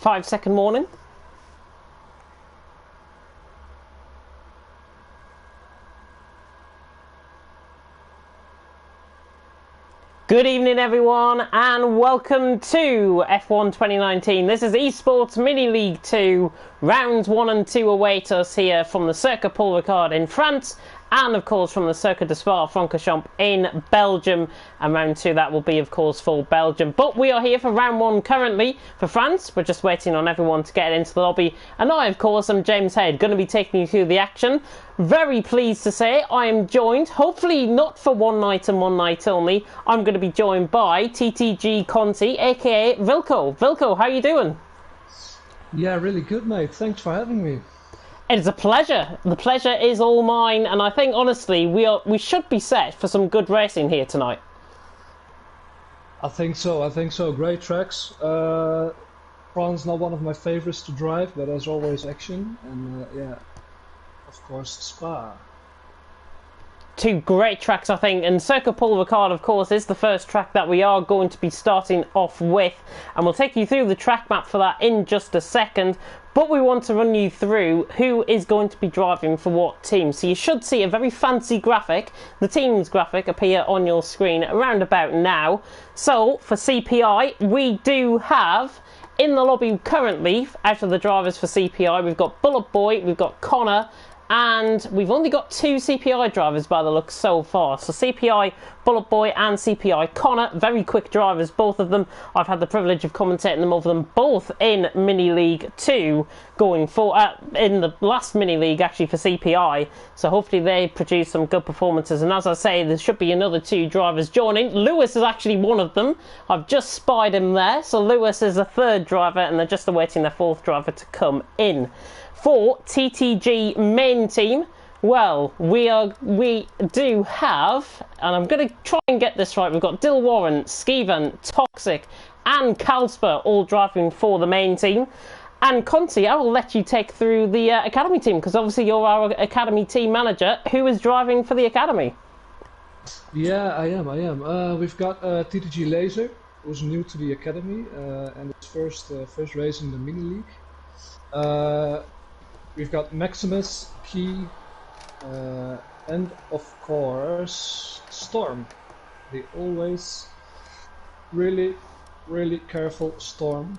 5-second warning. Good evening everyone and welcome to F1 2019. This is Esports Mini League 2. Rounds 1 and 2 await us here from the Circuit Paul Ricard in France and of course from the Circuit de Spa-Francorchamps in Belgium. And round 2 that will be of course for Belgium. But we are here for round 1 currently for France. We're just waiting on everyone to get into the lobby. And I of course am James Head, going to be taking you through the action. Very pleased to say I am joined, hopefully not for one night and one night only. I'm going to be joined by TTG Conti, aka Vilko. Vilko, how you doing? Yeah, really good, mate. Thanks for having me. It's a pleasure. The pleasure is all mine, and I think honestly we should be set for some good racing here tonight. I think so. Great tracks. France not one of my favorites to drive, but there's always action, and yeah, of course Spa. Two great tracks, I think, and Circuit Paul Ricard, of course, is the first track that we are going to be starting off with, and we'll take you through the track map for that in just a second. But we want to run you through who is going to be driving for what team. So you should see a very fancy graphic, the team's graphic, appear on your screen around about now. So for CPI, we do have in the lobby currently, out of the drivers for CPI, we've got Bullet Boy, we've got Connor, and we've only got 2 CPI drivers by the looks so far. So CPI Bullet Boy and CPI Connor, very quick drivers, both of them. I've had the privilege of commentating them over them both in Mini League 2 going for in the last Mini League actually for CPI. So hopefully they produce some good performances. And as I say, there should be another 2 drivers joining. Lewis is actually one of them. I've just spied him there. So Lewis is a 3rd driver and they're just awaiting their 4th driver to come in. For TTG main team, well, we do have, and I'm going to try and get this right, we've got Dill Warren, Skeven, Toxic and Kalsper all driving for the main team. And Conti, I will let you take through the academy team, because obviously you're our academy team manager. Who is driving for the academy? Yeah, I am. We've got TTG Laser, who's new to the academy, and it's first race in the Mini League. We've got Maximus, Key, and of course Storm. The always really careful Storm,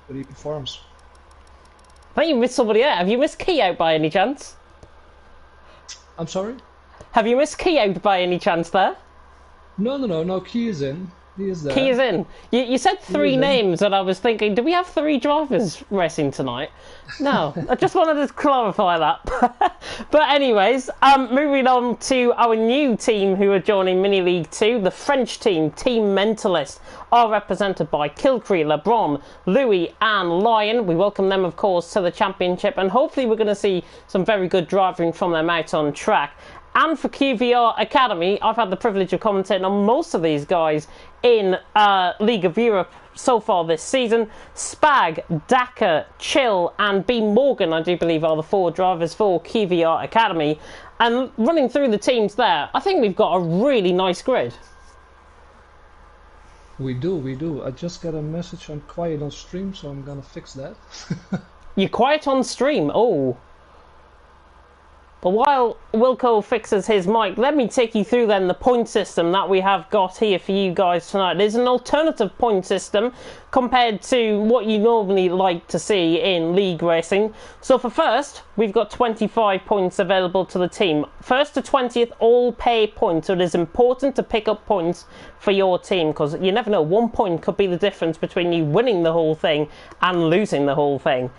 but he performs. I think you missed somebody there. Have you missed Key out by any chance? I'm sorry? Have you missed Key out by any chance there? No, Key is in. He is there. Key is in. You said 3 names and I was thinking, do we have 3 drivers racing tonight? No, I just wanted to clarify that. But anyways, moving on to our new team who are joining Mini League 2, the French team, Team Mentalist, are represented by Kilcree, Lebron, Louis and Lion. We welcome them, of course, to the championship, and hopefully we're going to see some very good driving from them out on track. And for QVR Academy, I've had the privilege of commentating on most of these guys in League of Europe so far this season. Spag, Daka, Chill and B Morgan, I do believe, are the 4 drivers for QVR Academy. And running through the teams there, I think we've got a really nice grid. We do. I just got a message I'm quiet on stream, so I'm gonna fix that. You're quiet on stream? Oh. But while Wilco fixes his mic, let me take you through then the point system that we have got here for you guys tonight. There's an alternative point system compared to what you normally like to see in league racing. So for first, we've got 25 points available to the team. First to 20th, all pay points. So it is important to pick up points for your team, because you never know, 1 point could be the difference between you winning the whole thing and losing the whole thing.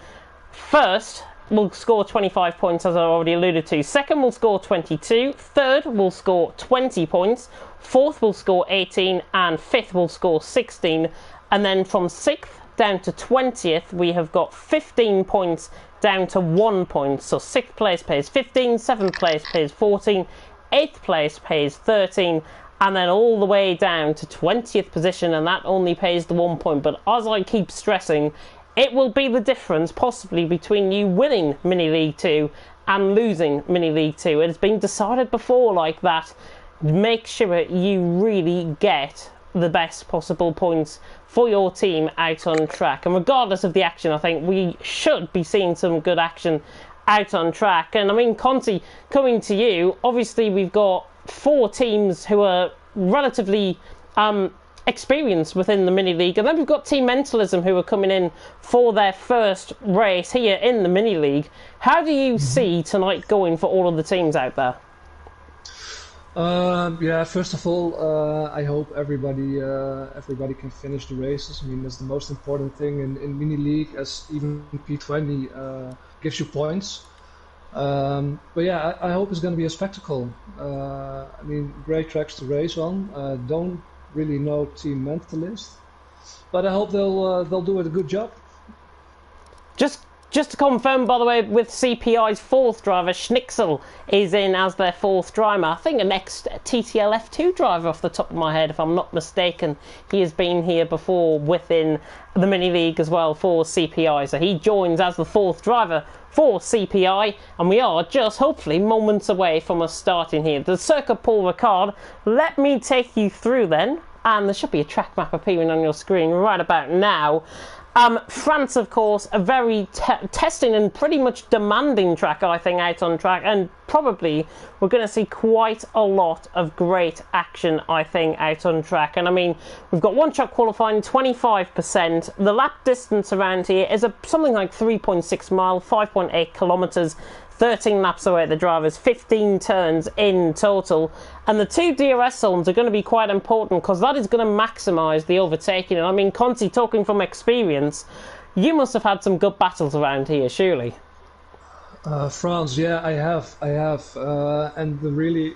First will score 25 points, as I already alluded to. Second will score 22. Third will score 20 points. Fourth will score 18. And fifth will score 16. And then from 6th down to 20th, we have got 15 points down to 1 point. So 6th place pays 15, 7th place pays 14, 8th place pays 13, and then all the way down to 20th position, and that only pays the 1 point. But as I keep stressing, it will be the difference possibly between you winning Mini League 2 and losing Mini League 2. It has been decided before like that. Make sure you really get the best possible points for your team out on track. And regardless of the action, I think we should be seeing some good action out on track. And I mean, Conti, coming to you, obviously we've got 4 teams who are relatively experienced within the mini league, and then we've got Team Mentalism who are coming in for their first race here in the mini league. How do you see tonight going for all of the teams out there? Yeah, first of all, I hope everybody can finish the races. I mean, that's the most important thing in mini league, as even P20 gives you points. But yeah, I hope it's going to be a spectacle. I mean, great tracks to race on. Don't really know Team Mentalist, but I hope they'll do a good job. Just to confirm, by the way, with CPI's 4th driver, Schnitzel is in as their 4th driver. I think an ex-TTL F2 driver off the top of my head, if I'm not mistaken. He has been here before within the mini league as well for CPI. So he joins as the 4th driver for CPI, and we are just hopefully moments away from us starting here. The Circuit Paul Ricard, let me take you through then, and there should be a track map appearing on your screen right about now. France, of course, a very testing and pretty much demanding track, I think, out on track, and probably we're going to see quite a lot of great action, I think, out on track. And I mean, we've got one-shot qualifying, 25%. The lap distance around here is something like 3.6 miles, 5.8 kilometres. 13 laps away at the drivers, 15 turns in total, and the 2 DRS zones are going to be quite important because that is going to maximise the overtaking. And I mean, Conti, talking from experience, you must have had some good battles around here, surely. France, yeah, I have, and the really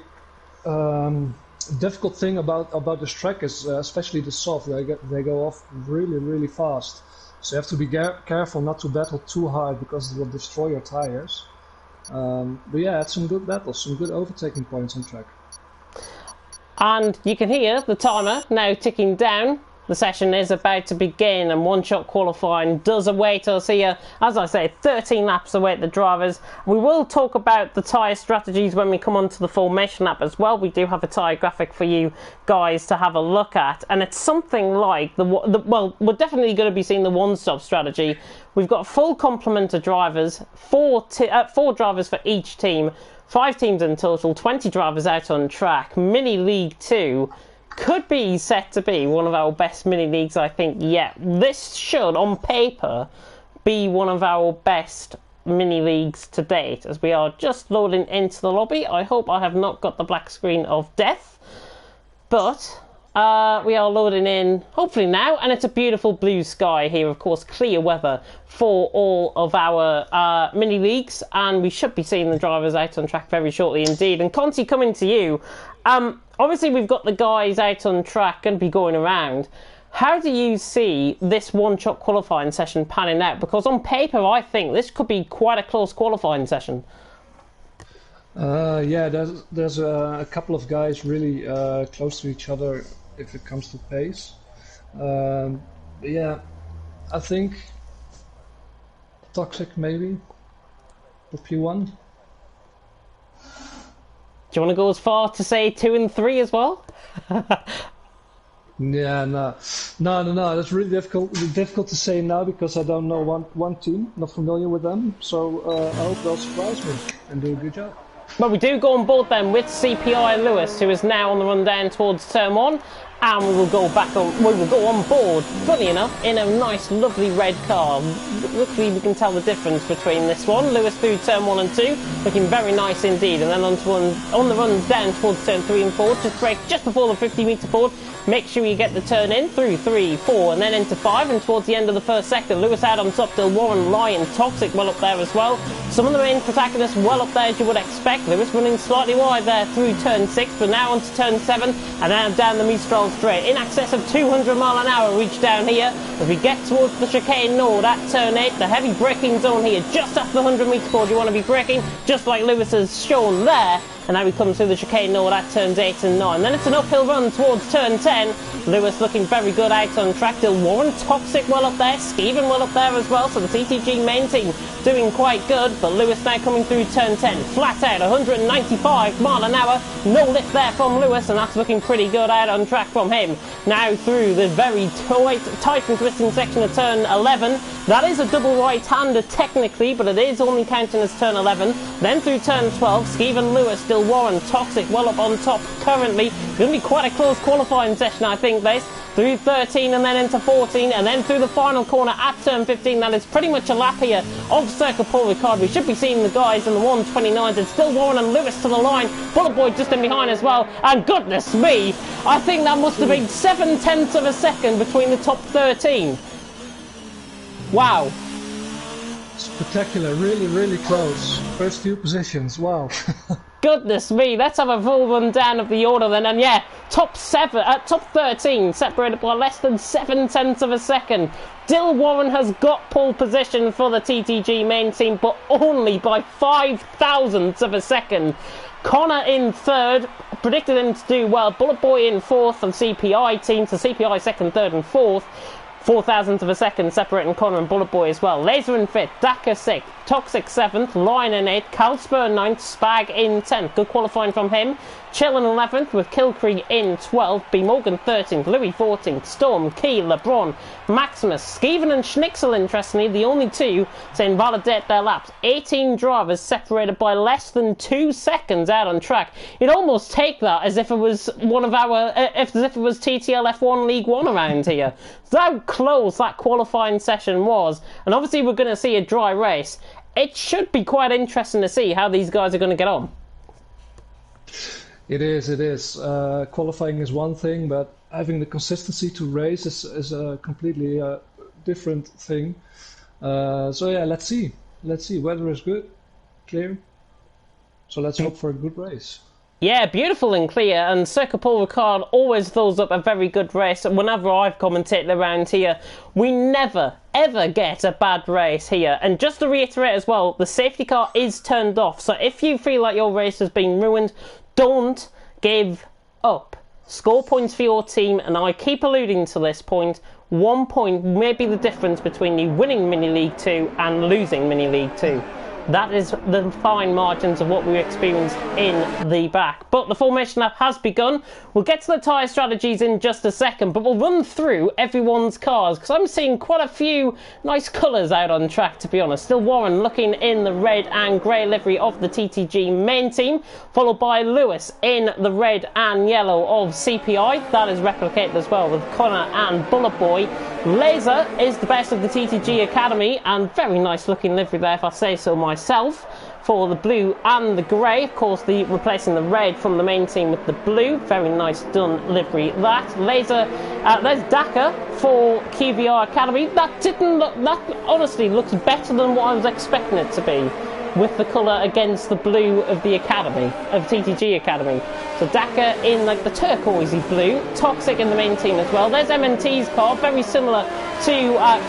difficult thing about this track is, especially the soft, they go off really fast. So you have to be careful not to battle too hard because it will destroy your tires. But yeah, it's some good battles, some good overtaking points on track. And you can hear the timer now ticking down. The session is about to begin, and one-shot qualifying does await us here. As I say, 13 laps await the drivers. We will talk about the tyre strategies when we come onto the formation lap as well. We do have a tyre graphic for you guys to have a look at, and it's something like well, we're definitely going to be seeing the one-stop strategy. We've got a full complement of drivers, 4 drivers for each team, 5 teams in total, 20 drivers out on track. Mini League 2 could be set to be one of our best mini leagues, I think, yet. This should, on paper, be one of our best mini leagues to date, as we are just loading into the lobby. I hope I have not got the black screen of death, but we are loading in, hopefully now, and it's a beautiful blue sky here, of course, clear weather for all of our mini leagues, and we should be seeing the drivers out on track very shortly indeed. And Conti, coming to you, obviously we've got the guys out on track going to be going around. How do you see this one-shot qualifying session panning out? Because on paper, I think this could be quite a close qualifying session. Yeah, there's a couple of guys really close to each other if it comes to pace. Yeah, I think Toxic maybe for P1. Do you want to go as far to say 2 and 3 as well? Yeah, no. That's really difficult to say now because I don't know one team, not familiar with them. So I hope they'll surprise me and do a good job. But we do go on board then with CPI Lewis, who is now on the run down towards turn 1, and we will go on board, funny enough, in a nice lovely red car. Luckily we can tell the difference between this one. Lewis through turn 1 and 2, looking very nice indeed, and then on the runs down towards turn 3 and 4, just brake just before the 50 metre board. Make sure you get the turn in through 3, 4 and then into 5, and towards the end of the first sector, Lewis out on top, Del Warren, Lion, Toxic well up there as well. Some of the main protagonists well up there as you would expect. Lewis running slightly wide there through turn 6, but now onto turn 7 and now down the Mistral straight. In excess of 200 mile an hour reach down here as we get towards the chicane node at turn 8. The heavy braking zone here just after the 100 metre board. You want to be braking just like Lewis has shown there. and now he comes through the chicane north at turns 8 and 9. Then it's an uphill run towards turn 10. Lewis looking very good out on track. Still Warren, Toxic well up there, Skeven well up there as well, so the TTG main team doing quite good, but Lewis now coming through turn 10, flat out, 195 mile an hour, no lift there from Lewis, and that's looking pretty good out on track from him. Now through the very tight and twisting section of turn 11, that is a double right-hander technically, but it is only counting as turn 11. Then through turn 12, Skeven, Lewis, still Warren, Toxic well up on top currently. Going to be quite a close qualifying session, I think, this. Through 13 and then into 14 and then through the final corner at turn 15. That is pretty much a lap here of Circuit Paul Ricard. We should be seeing the guys in the 129s. It's still Warren and Lewis to the line. Bullet Boy just in behind as well. And goodness me, I think that must have been 7/10 of a second between the top 13. Wow. Spectacular, really, really close. First two positions, wow. Goodness me, let's have a full rundown of the order then. And yeah, top 13 separated by less than 7/10 of a second. Dill Warren has got pole position for the TTG main team, but only by 5/1000 of a second. Connor in third, predicted him to do well. Bullet Boy in fourth of CPI team, so CPI second, third and fourth. 4,000th of a second separating Connor and Bullet Boy as well. Laser in 5th, Daka 6th, Toxic 7th, Lion in 8th, Calspur 9th, Spag in 10th. Good qualifying from him. Chill in 11th with Kilcree in 12th, B Morgan 13th, Louis 14th, Storm, Key, LeBron, Maximus, Skeven and Schnixel, interestingly, the only two to invalidate their laps. 18 drivers separated by less than 2 seconds out on track. You'd almost take that as if it was one of our, as if it was TTL F1 League 1 around here. So how close that qualifying session was, and obviously we're going to see a dry race. It should be quite interesting to see how these guys are going to get on. It is. Qualifying is one thing, but having the consistency to race is a completely different thing. So yeah, let's see. Weather is good, clear. So let's hope for a good race. Yeah, beautiful and clear, and Circuit Paul Ricard always fills up a very good race. Whenever I've commentated around here, we never, ever get a bad race here. And just to reiterate as well, the safety car is turned off, so if you feel like your race has been ruined, don't give up. Score points for your team, and I keep alluding to this point. 1 point may be the difference between you winning Mini League 2 and losing Mini League 2. That is the fine margins of what we experienced in the back. But the formation lap has begun. We'll get to the tyre strategies in just a second, but we'll run through everyone's cars, because I'm seeing quite a few nice colours out on track, to be honest. Still Warren looking in the red and grey livery of the TTG main team, followed by Lewis in the red and yellow of CPI. That is replicated as well with Connor and Bullet Boy. Laser is the best of the TTG Academy, and very nice looking livery there, if I say so myself, for the blue and the grey. Of course, replacing the red from the main team with the blue. Very nice done livery that. Laser, there's Daka for QVR Academy. That honestly looks better than what I was expecting it to be, with the colour against the blue of the Academy, of TTG Academy. So Daka in like the turquoisey blue, Toxic in the main team as well. There's MNT's car, very similar to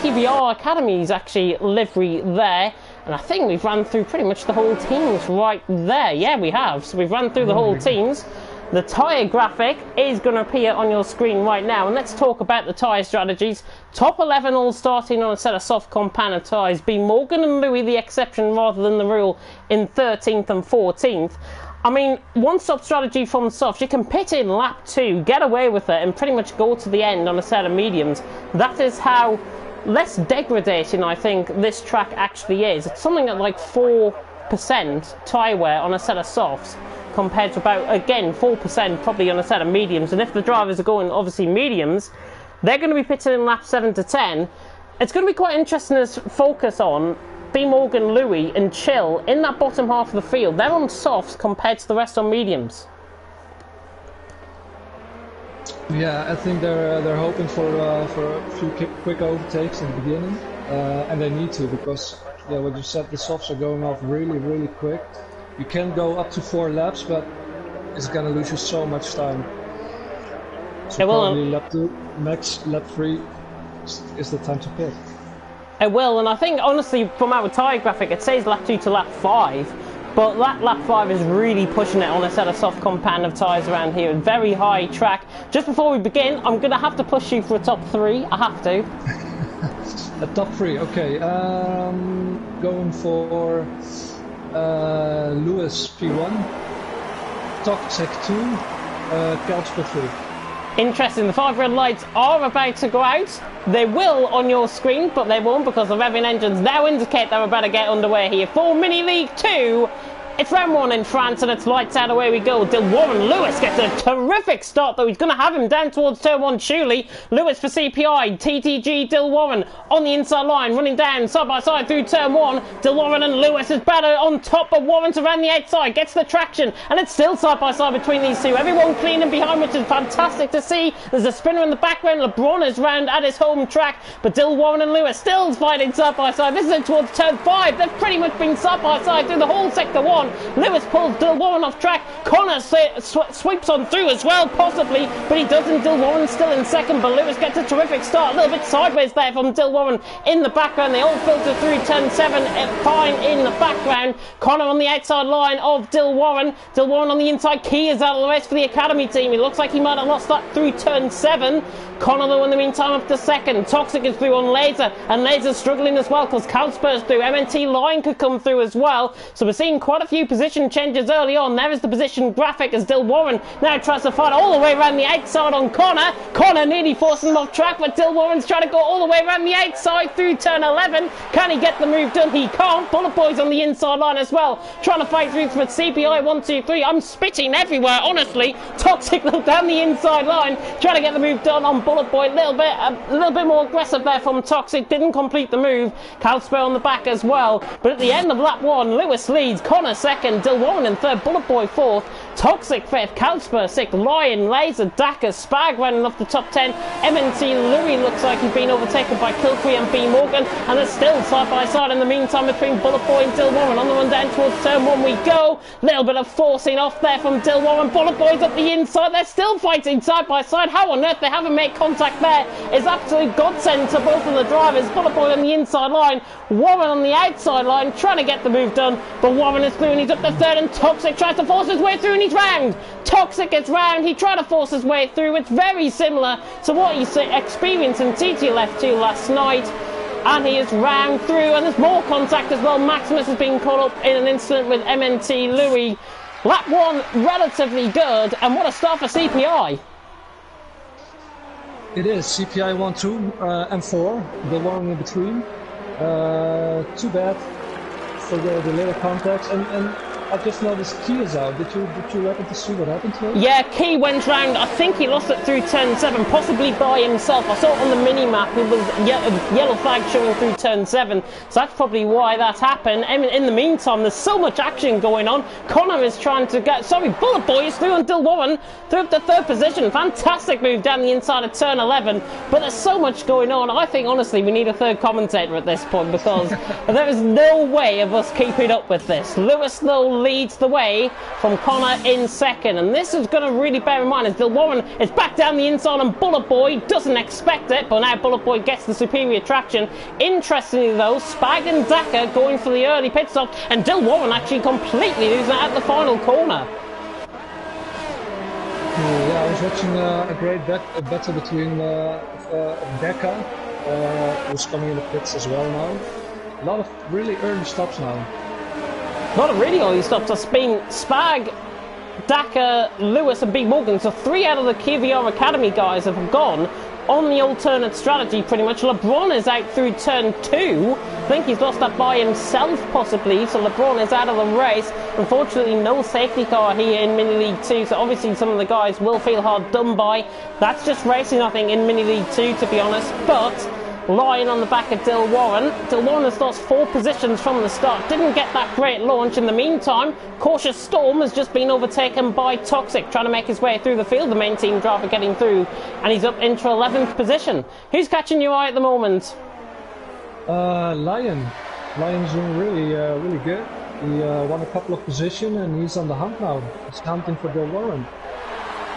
QVR Academy's actually livery there. And I think we've run through pretty much the whole teams right there. Yeah, we have. So we've run through the whole teams. The tyre graphic is going to appear on your screen right now, and let's talk about the tyre strategies. Top 11 all starting on a set of soft compound tyres. B Morgan and Louis the exception rather than the rule in 13th and 14th. I mean, one-stop strategy from soft. You can pit in lap 2, get away with it, and pretty much go to the end on a set of mediums. That is how less degradation I think this track actually is. It's something at like 4% tyre wear on a set of softs, compared to about, again, 4% probably on a set of mediums. And if the drivers are going, obviously, mediums, they're going to be pitting in laps 7 to 10. It's going to be quite interesting to focus on B Morgan, Louis and Chill in that bottom half of the field. They're on softs compared to the rest on mediums. Yeah, I think they're hoping for a few quick overtakes in the beginning, and they need to, because yeah, what you said, the softs are going off really quick. You can go up to 4 laps, but it's gonna lose you so much time. So probably lap 2, max lap 3 is the time to pit. It will, and I think honestly from our tyre graphic it says lap 2 to lap 5. But that lap 5 is really pushing it on a set of soft compound of tyres around here. Very high track. Just before we begin, I'm going to have to push you for a top 3. I have to. A top 3, okay. Going for Lewis P1, Toxic 2, Kalsper 3. Interesting, the 5 red lights are about to go out. They will on your screen, but they won't because the revving engines now indicate they're about to get underway here. For Mini League 2, it's round 1 in France and it's lights out, away we go. Warren Lewis gets a terrific start, though he's going to have him down towards turn 1 surely. Lewis for CPI, TTG, Warren on the inside line, running down side by side through turn 1. Warren and Lewis is better on top, but Warren's around the outside, gets the traction, and it's still side by side between these two. Everyone clean and behind, which is fantastic to see. There's a spinner in the background. LeBron is round at his home track, but Warren and Lewis still fighting side by side. This is in towards turn 5. They've pretty much been side by side through the whole sector 1. Lewis pulls Warren off track. Connor sweeps on through as well, possibly, but he doesn't. Warren still in second, but Lewis gets a terrific start. A little bit sideways there from Warren in the background. They all filter through turn 7, fine in the background. Connor on the outside line of Warren. Warren on the inside. Key is out of the race for the Academy team. It looks like he might have lost that through turn 7. Connor, though, in the meantime, up to second. Toxic is through on Laser, and Laser's struggling as well because Kalsper's through. MNT Lion could come through as well. So we're seeing quite a few position changes early on. There is the position graphic as Warren now tries to fight all the way around the outside on Connor. Connor nearly forcing him off track, but Warren's trying to go all the way around the outside through turn 11. Can he get the move done? He can't. Bullet Boy's on the inside line as well, trying to fight through for CPI 1, 2, 3. I'm spitting everywhere, honestly. Toxic down the inside line, trying to get the move done on Bullet Boy. A little bit more aggressive there from Toxic. Didn't complete the move. Kalsper on the back as well. But at the end of lap 1, Lewis leads. Connor second. Warren in third. Bullet Boy fourth. Toxic fifth. Kalsper sixth. Lion, Laser, Daka, Spag running off the top 10. MNT Louis looks like he's been overtaken by Kilcree and B Morgan. And they're still side by side in the meantime between Bullet Boy and Warren. On the run down towards turn 1 we go. Little bit of forcing off there from Warren. Bullet Boy's up the inside. They're still fighting side by side. How on earth they haven't made contact there is absolute godsend to both of the drivers. Bullet Boy on the inside line, Warren on the outside line, trying to get the move done, but Warren is through and he's up to third, and Toxic tries to force his way through and he's round. Toxic gets round. He tried to force his way through. It's very similar to what he experienced in TTLF2 last night. And he is round through, and there's more contact as well. Maximus has been caught up in an incident with MNT Louis. Lap 1 relatively good, and what a start for CPI. It is CPI 1, 2, and 4. The one in between. Too bad for the little contacts. And I just noticed Key is out. Did you happen to see what happened to him? Yeah, Key went round. I think he lost it through turn 7, possibly by himself. I saw it on the mini-map. It was yellow flag showing through turn 7. So that's probably why that happened. And in the meantime, there's so much action going on. Connor is trying to get... Sorry, Bullet Boy is through until Warren. Through up to third position. Fantastic move down the inside of turn 11. But there's so much going on. I think, honestly, we need a third commentator at this point because there is no way of us keeping up with this. Lewis, though, leads the way from Connor in second, and this is going to really bear in mind as Warren is back down the inside and Bullet Boy doesn't expect it, but now Bullet Boy gets the superior traction. Interestingly though, Spag and Daka going for the early pit stop, and Warren actually completely losing it at the final corner. Yeah, I was watching a great battle between Daka, who's coming in the pits as well now. A lot of really early stops now. Not really early stops. It's been Spag, Daka, Lewis and B Morgan. So 3 out of the KVR Academy guys have gone on the alternate strategy pretty much. LeBron is out through turn 2. I think he's lost that by himself possibly. So LeBron is out of the race. Unfortunately, no safety car here in Mini League 2. So obviously some of the guys will feel hard done by. That's just racing, I think, in Mini League 2 to be honest. But... Lion on the back of Warren. Warren has lost 4 positions from the start. Didn't get that great launch. In the meantime, Cautious Storm has just been overtaken by Toxic, trying to make his way through the field. The main team driver getting through, and he's up into 11th position. Who's catching your eye at the moment? Lion. Lion's doing really good. He won a couple of positions, and he's on the hunt now. He's hunting for Warren.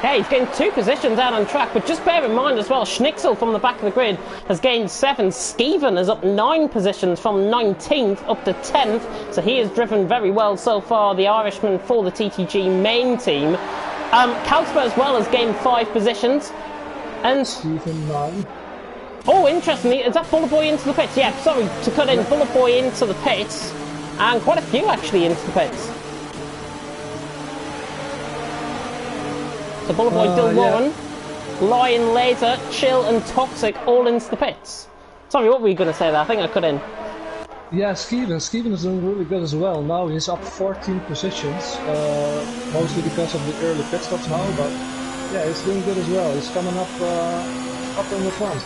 Yeah, he's gained 2 positions out on track, but just bear in mind as well, Schnitzel from the back of the grid has gained 7. Skeven is up 9 positions from 19th up to 10th, so he has driven very well so far, the Irishman for the TTG main team. Kalsper as well has gained 5 positions. And Skeven 9. Oh, interestingly, is that Bullet Boy into the pits? Yeah, sorry to cut in, Bullet Boy into the pits, and quite a few actually into the pits. So Bullet Boy, Dill Warren, Lion, Laser, Chill and Toxic all into the pits. Sorry, what were you going to say there? I think I cut in. Yeah, Skeven is doing really good as well. Now he's up 14 positions, mostly because of the early pit stops now, but yeah, he's doing good as well. He's coming up in the front.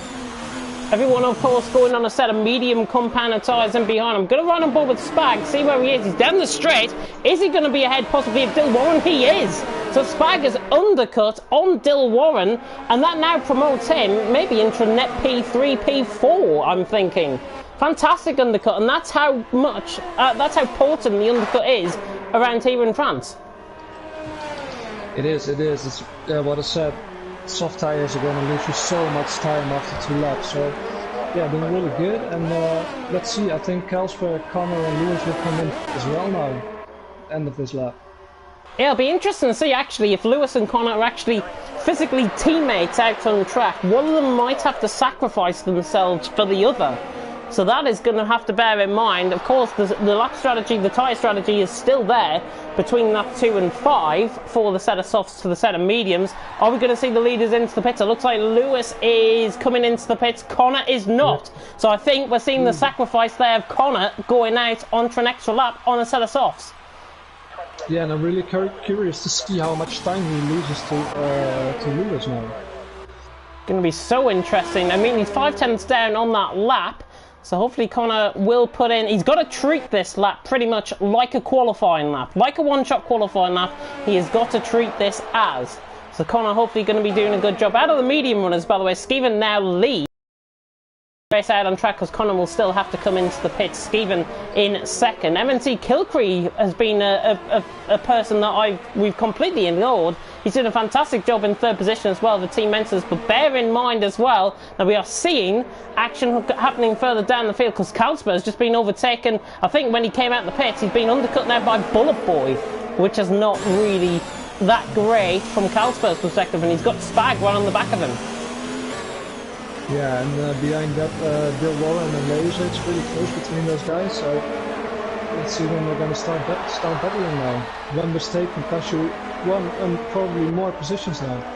Everyone, of course, going on a set of medium compound tyres in behind. I'm going to run on board with Spag, see where he is. He's down the straight. Is he going to be ahead possibly of Dill Warren? He is. So Spag is undercut on Dill Warren, and that now promotes him maybe into net P3, P4, I'm thinking. Fantastic undercut, and that's how much, that's how potent the undercut is around here in France. It is. It's what I said. Soft tires are going to lose you so much time after 2 laps, so yeah, doing really good. And let's see, I think Kalsper, Connor and Lewis will come in as well now, end of this lap. Yeah, it'll be interesting to see actually if Lewis and Connor are actually physically teammates out on track. One of them might have to sacrifice themselves for the other. So that is going to have to bear in mind. Of course, the lap strategy, the tyre strategy is still there between lap 2 and 5 for the set of softs to the set of mediums. Are we going to see the leaders into the pits? It looks like Lewis is coming into the pits. Connor is not. Yeah. So I think we're seeing the sacrifice there of Connor going out onto an extra lap on a set of softs. Yeah, and I'm really curious to see how much time he loses to Lewis now. Going to be so interesting. I mean, he's 5/10ths down on that lap. So hopefully Connor will put in, he's got to treat this lap pretty much like a qualifying lap. Like a one-shot qualifying lap, he has got to treat this as. So Connor hopefully going to be doing a good job. Out of the medium runners, by the way, Skeven now leads. Race out on track because Connor will still have to come into the pits. Skeven in second. MNT Kilcree has been a person that we've completely ignored. He's doing a fantastic job in 3rd position as well, the team mentors. But bear in mind as well that we are seeing action happening further down the field because Kalsper has just been overtaken. I think when he came out the pits, he's been undercut now by Bullet Boy, which is not really that great from Kalsper's perspective, and he's got Spag right on the back of him. Yeah, and behind that, Dill Warren and Laser, it's really close between those guys, so let's see when they're going to start battling now. One mistake can cost you 1 and probably more positions now.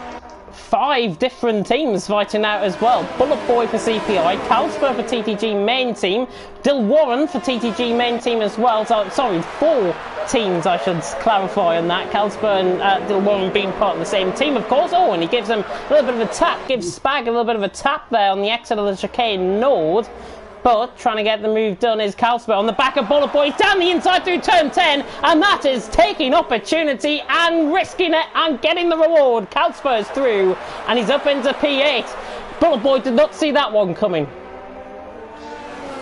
5 different teams fighting out as well. Bullet Boy for CPI, Kalsper for TTG main team, Dill Warren for TTG main team as well. So, sorry, 4 teams I should clarify on that. Kalsper and Dill Warren being part of the same team, of course. Oh, and he gives him a little bit of a tap, gives Spag a little bit of a tap there on the exit of the chicane Nord. But trying to get the move done is Kalsper on the back of Bullet Boy down the inside through turn 10, and that is taking opportunity and risking it and getting the reward. Kalsper is through and he's up into P8. Bullet Boy did not see that one coming.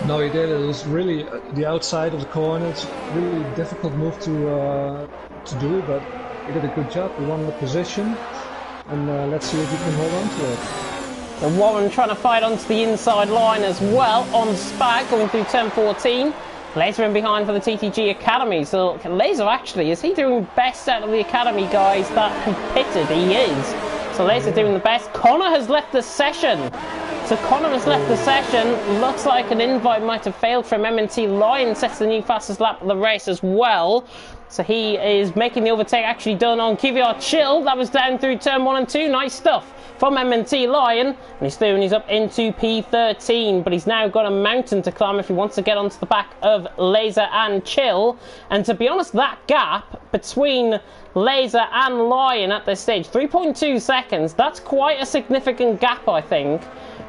No, he did. It was really the outside of the corner. It's a really difficult move to do, but he did a good job. He won the position, and let's see if he can hold on to it. And Warren trying to fight onto the inside line as well on Spag going through turn 14. Laser in behind for the TTG Academy. So Laser actually, is he doing best out of the Academy guys that he pitted? He is. So Laser doing the best. Connor has left the session. So Connor has left the session. Looks like an invite might have failed from M&T Lion. Sets the new fastest lap of the race as well. So he is making the overtake actually done on QVR Chill. That was down through turn 1 and 2. Nice stuff from M&T Lion. And he's through and he's up into P13. But he's now got a mountain to climb if he wants to get onto the back of Laser and Chill. And to be honest, that gap between Laser and Lion at this stage, 3.2 seconds, that's quite a significant gap, I think,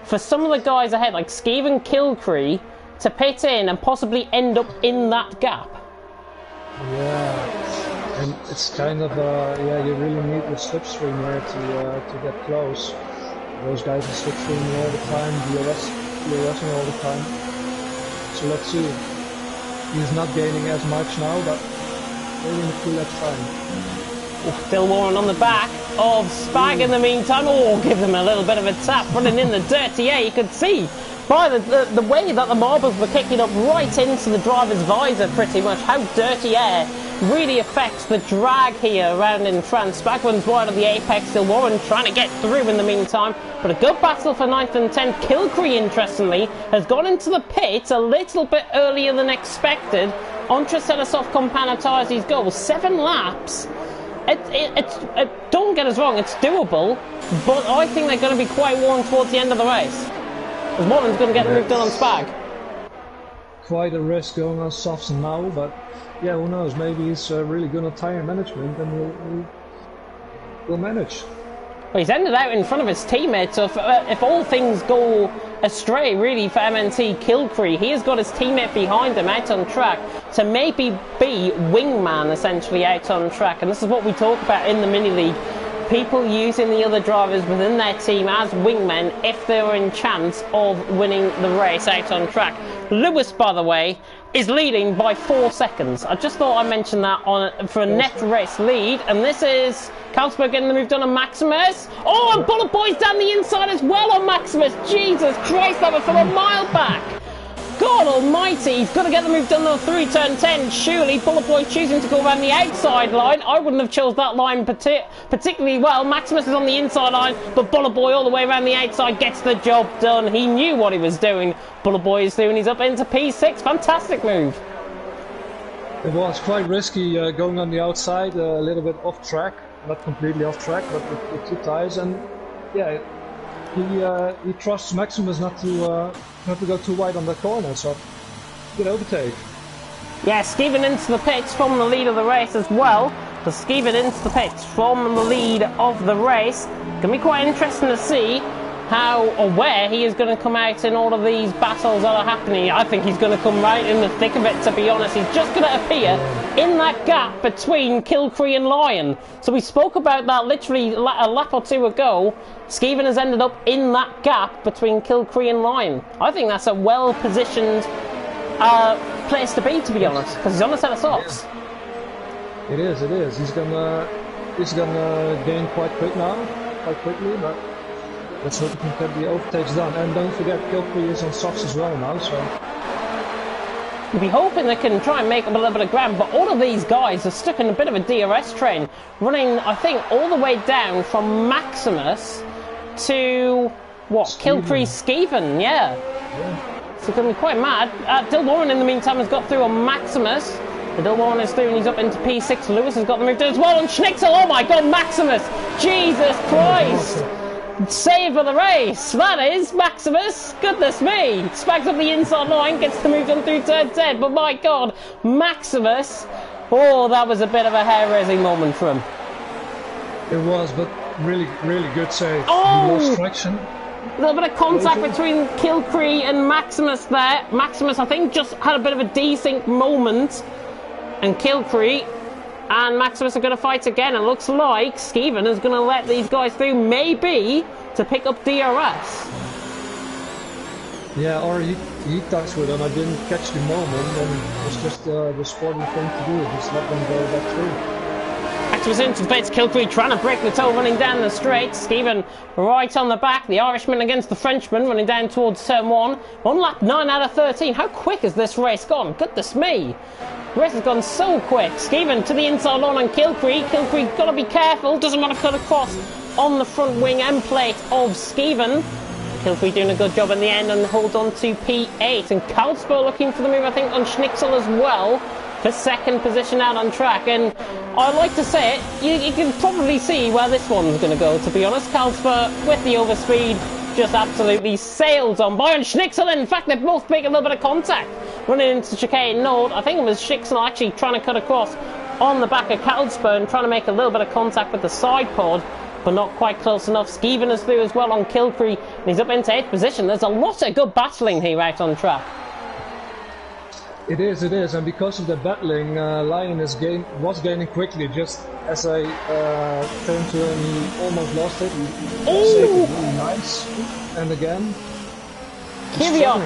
for some of the guys ahead, like Skeven Kilcree, to pit in and possibly end up in that gap. Yeah, and it's kind of yeah, you really need the slipstream here to get close. Those guys are slipstreaming all the time, DRSing all the time. So let's see. He's not gaining as much now, but maybe in a few laps time. Still Warren on the back. of Spag in the meantime. Oh, give them a little bit of a tap, running in the dirty air. You could see by the way that the marbles were kicking up right into the driver's visor pretty much how dirty air really affects the drag here around in France. Spag runs wide of the apex, still Warren trying to get through in the meantime, but a good battle for 9th and 10th. Kilcree, interestingly, has gone into the pit a little bit earlier than expected. Ontra set us off Companati's goal. 7 laps. Don't get us wrong, it's doable, but I think they're going to be quite worn towards the end of the race. As Warren's going to get the move done on Spag. Quite a risk going on softs now, but yeah, who knows? Maybe he's really good on tyre management and he'll manage. Well, he's ended out in front of his teammates, so if all things go astray, really, for MNT Kilcree, he has got his teammate behind him out on track to maybe be wingman, essentially, out on track. And this is what we talk about in the mini-league. People using the other drivers within their team as wingmen if they were in chance of winning the race out on track. Lewis, by the way, is leading by 4 seconds. I just thought I'd mention that for a net race lead. And this is Carlsberg getting the move done on Maximus. Oh, and Bullet Boy's down the inside as well on Maximus. Jesus Christ, that was from a mile back. God almighty, he's got to get the move done through turn 10. Surely Bullet Boy choosing to go around the outside line. I wouldn't have chose that line particularly well. Maximus is on the inside line, but Bullet Boy all the way around the outside gets the job done. He knew what he was doing. Bullet Boy is doing, he's up into P6. Fantastic move. It was quite risky going on the outside, a little bit off track. Not completely off track, but with 2 tires. And yeah, he trusts Maximus not to go too wide on the corner, so good overtake. Yeah, Skeeven into the pits from the lead of the race as well. So Skeeven into the pits from the lead of the race. Gonna be quite interesting to see how or where he is going to come out in all of these battles that are happening. I think he's going to come right in the thick of it, to be honest. He's just going to appear in that gap between Kilcree and Lyon. So we spoke about that literally a lap or 2 ago. Skeeven has ended up in that gap between Kilcree and Lyon. I think that's a well-positioned place to be honest, because he's on a set of softs. It is. He's gonna gain quite quickly, but let's hope he can get the overtakes done. And don't forget, Kilcree is on softs as well now, so We'll be hoping they can try and make up a little bit of ground, but all of these guys are stuck in a bit of a DRS train, running, I think, all the way down from Maximus to, what, Kilcree Skeeven, yeah. So it's going to be quite mad. Dill Warren, in the meantime, has got through on Maximus. The Dill Warren is through and he's up into P6. Lewis has got the move done as well on Schnitzel. Oh my god, Maximus! Jesus Christ! Save of the race, that is Maximus. Goodness me, Spags up the inside line, gets the move done through turn 10, but my god, Maximus, oh, that was a bit of a hair-raising moment for him. It was, but really good save. Oh! He lost traction. A little bit of contact between Kilcree and Maximus there. Maximus, I think, just had a bit of a desync moment, and Kilcree and Maximus are going to fight again. It looks like Skeeven is going to let these guys through, maybe to pick up DRS. Yeah, or he touched with him. I didn't catch the moment, and it was just the sporting thing to do. Just let them go back through. Maximus into the pits. Kilcree trying to break the toe, running down the straight. Skeeven right on the back. The Irishman against the Frenchman, running down towards turn 1. On lap 9 out of 13. How quick has this race gone? Goodness me. The race has gone so quick. Skeeven to the inside line on Kilcree. Kilcree got to be careful. Doesn't want to cut across on the front wing end plate of Skeeven. Kilcree doing a good job in the end and holds on to P8. And Carlsberg looking for the move, I think, on Schnitzel as well, for second position out on track. And I like to say it, you can probably see where this one's going to go, to be honest. Carlsberg with the overspeed just absolutely sails on by. And Schnitzel, in fact, they both make a little bit of contact running into chicane Nord. I think it was Schnitzel actually trying to cut across on the back of Carlsberg and trying to make a little bit of contact with the side pod, but not quite close enough. Skeeven is through as well on Kilcree, and he's up into 8th position. There's a lot of good battling here out on track. It is, and because of the battling, Lyon was gaining quickly. Just as I turned to him, he almost lost it. He saved it really nice, and again, here we are.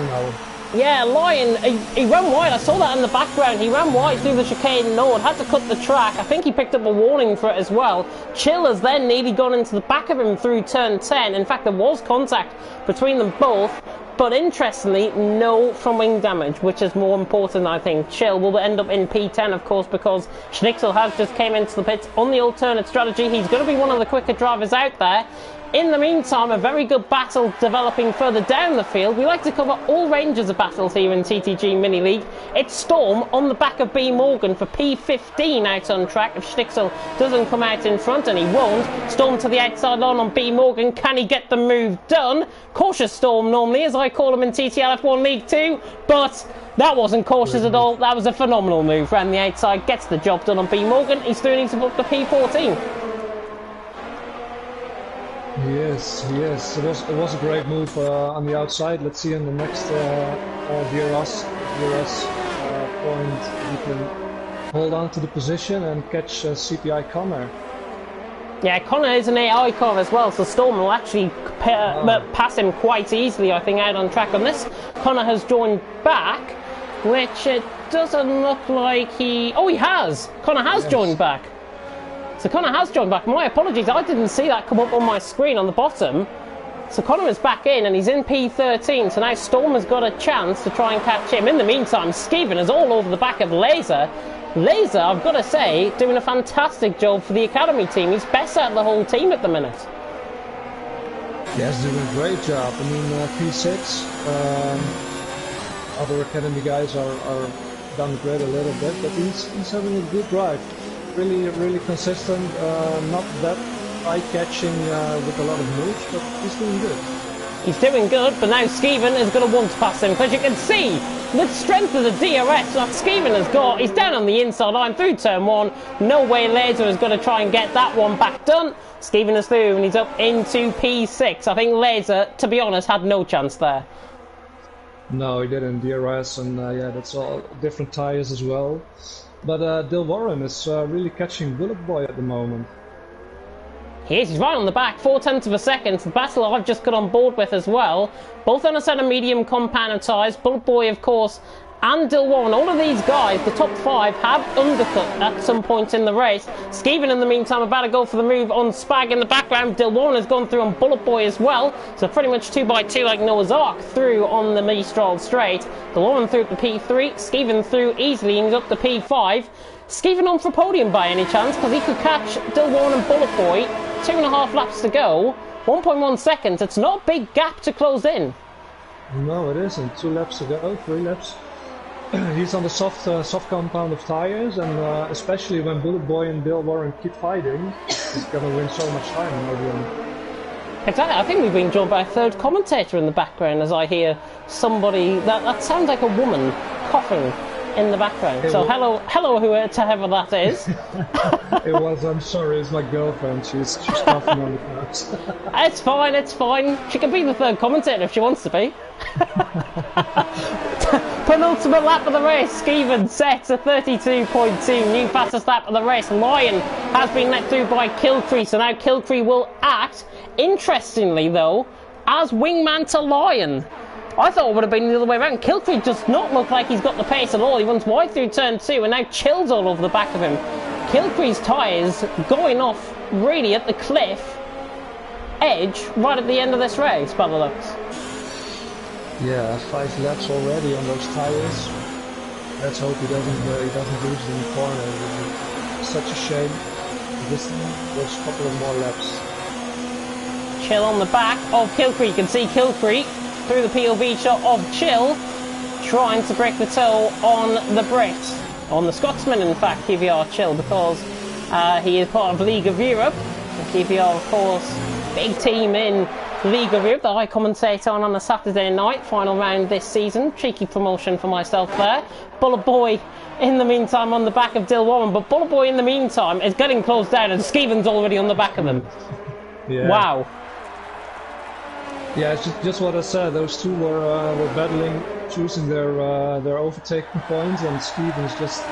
Yeah, Lion, he ran wide. I saw that in the background. He ran wide through the chicane node, had to cut the track. I think he picked up a warning for it as well. Chill has then nearly gone into the back of him through turn 10. In fact, there was contact between them both. But interestingly, no from wing damage, which is more important, I think. Chill will end up in P10, of course, because Schnitzel has just came into the pits on the alternate strategy. He's going to be one of the quicker drivers out there. In the meantime, a very good battle developing further down the field. We like to cover all ranges of battles here in TTG Mini League. It's Storm on the back of B. Morgan for P15 out on track. If Schnitzel doesn't come out in front, and he won't, Storm to the outside line on B. Morgan. Can he get the move done? Cautious Storm normally, as I call him in TTL F1 League 2, but that wasn't cautious at all. That was a phenomenal move. Ran the outside, gets the job done on B. Morgan. He's through into book the P14. Yes, it was a great move on the outside. Let's see on the next DRS point he can hold on to the position and catch CPI Connor. Yeah, Connor is an AI car as well, so Storm will actually pass him quite easily, I think, out on track on this. Connor has joined back, which it doesn't look like he... Oh, he has! Connor has joined back. So Connor has joined back. My apologies, I didn't see that come up on my screen on the bottom. So Connor is back in, and he's in P13, so now Storm has got a chance to try and catch him. In the meantime, Skeven is all over the back of Laser. Laser, I've got to say, doing a fantastic job for the Academy team. He's best out of the whole team at the minute. Yeah, he's doing a great job. I mean, P6, other Academy guys are downgraded a little bit, but he's having a good drive. Really consistent, not that eye-catching with a lot of moves, but he's doing good. He's doing good, but now Skeven is going to want to pass him, because you can see the strength of the DRS that Skeven has got. He's down on the inside line through turn 1. No way Laser is going to try and get that one back done. Skeven is through, and he's up into P6. I think Laser, to be honest, had no chance there. No, he didn't. DRS, and yeah, that's all different tires as well. But Dil Warren is really catching Bullet Boy at the moment. He is, he's right on the back, 0.4 of a second. The battle I've just got on board with as well. Both on a set of medium compound tyres. Bullet Boy, of course, and Dil Warren. All of these guys, the top 5, have undercut at some point in the race. Skeven, in the meantime, about to go for the move on Spag in the background. Dil Warren has gone through on Bullet Boy as well. So pretty much 2x2 like Noah's Ark through on the Mistral straight. Dil Warren through at the P3. Skeven through easily, and he's up to P5. Skeven on for podium by any chance, because he could catch Dil Warren and Bullet Boy. 2.5 laps to go. 1.1 seconds. It's not a big gap to close in. No, it isn't. 2 laps to go, 3 laps. He's on the soft compound of tires, and especially when Bullet Boy and Dil Warren keep fighting, he's gonna win so much time in OBM. Exactly. I think we've been joined by a third commentator in the background as I hear somebody that sounds like a woman coughing in the background. So hello, whoever that is. I'm sorry, it's my girlfriend. She's coughing on the couch. It's fine. She can be the third commentator if she wants to be. Penultimate lap of the race. Skeven sets a 32.2, new fastest lap of the race. Lion has been let through by Kilcree, so now Kilcree will act, interestingly though, as wingman to Lion. I thought it would have been the other way around. Kilcree does not look like he's got the pace at all. He runs wide through turn 2, and now Chill's all over the back of him. Kilcree's tyres going off really at the cliff edge right at the end of this race, by the looks. Yeah, 5 laps already on those tires. Let's hope he doesn't lose in the corner. It's such a shame. Just those couple of more laps. Chill on the back of Kilcree. You can see Kilcree through the POV shot of Chill, trying to break the toe on the Brit, on the Scotsman, in fact, QVR Chill, because he is part of League of Europe. And QVR, of course, big team in League of Europe that I commentate on a Saturday night, final round this season. Cheeky promotion for myself there. Bullet Boy, in the meantime, on the back of Dil Warren, but Bullet Boy, in the meantime, is getting closed down, and Skeven's already on the back of him. Yeah. Wow. Yeah, it's just what I said. Those two were battling, choosing their overtaking points, and Stevens just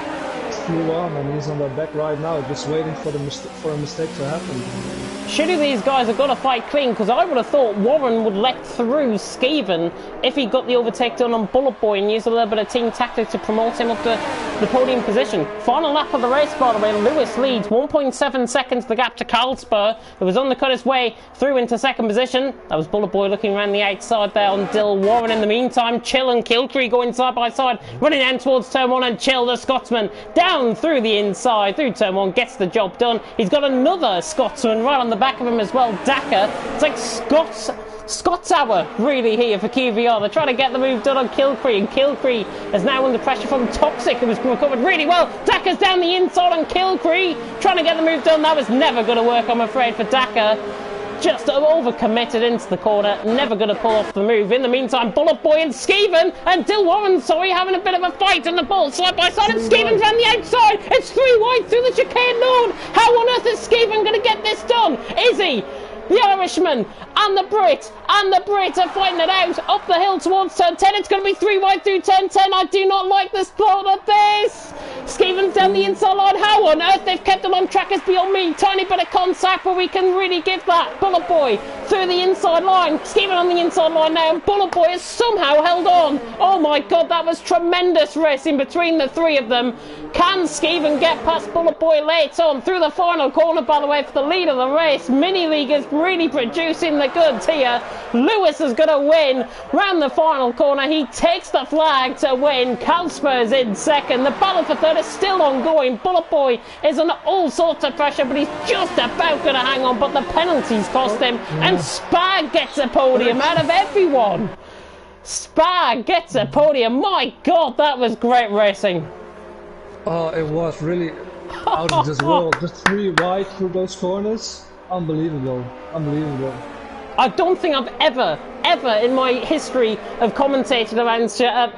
flew on, and he's on their back right now, just waiting for a mistake to happen. Surely these guys have got to fight clean, because I would have thought Warren would let through Skeven if he got the overtake done on Bullet Boy and used a little bit of team tactics to promote him up to the podium position. Final lap of the race, by the way. Lewis leads 1.7 seconds the gap to Carlsberg, who was undercut his way through into second position. That was Bullet Boy looking around the outside there on Dill. Warren in the meantime, Chill and Kilcree going side by side, running down towards turn 1, and Chill, the Scotsman, down through the inside, through turn 1, gets the job done. He's got another Scotsman right on the back of him as well, Daka. It's like Scott's hour really here for QVR. They're trying to get the move done on Kilcree, and Kilcree is now under pressure from Toxic, who was recovered really well. Daka's down the inside on Kilcree, trying to get the move done. That was never going to work, I'm afraid, for Daka. Just over-committed into the corner, never going to pull off the move. In the meantime, Bullet Boy and Skeven and Dill Warren, having a bit of a fight in the ball, side by side, and Skeven's around the outside. It's 3 wide through the chicane lawn. How on earth is Skeven going to get this done? Is he? The Irishman and the Brit are fighting it out up the hill towards turn 10. It's going to be 3 wide through turn 10. I do not like the spot of this. Skeven's down the inside line. How on earth they've kept him on track is beyond me. Tiny bit of contact, but we can really give that. Bullet Boy through the inside line. Skeven on the inside line now, and Bullet Boy has somehow held on. Oh my God, that was tremendous racing between the three of them. Can Skeven get past Bullet Boy late on through the final corner, by the way, for the lead of the race? Mini League is really producing the goods here. Lewis is going to win round the final corner. He takes the flag to win. Carlsberg is in second. The battle for third is still ongoing. Bullet Boy is under all sorts of pressure, but he's just about going to hang on, but the penalties cost him, and Spag gets a podium out of everyone. Spag gets a podium. My God, that was great racing. Oh, it was really out of this world. Just 3 wide through those corners. Unbelievable. Unbelievable. I don't think I've ever in my history of commentating around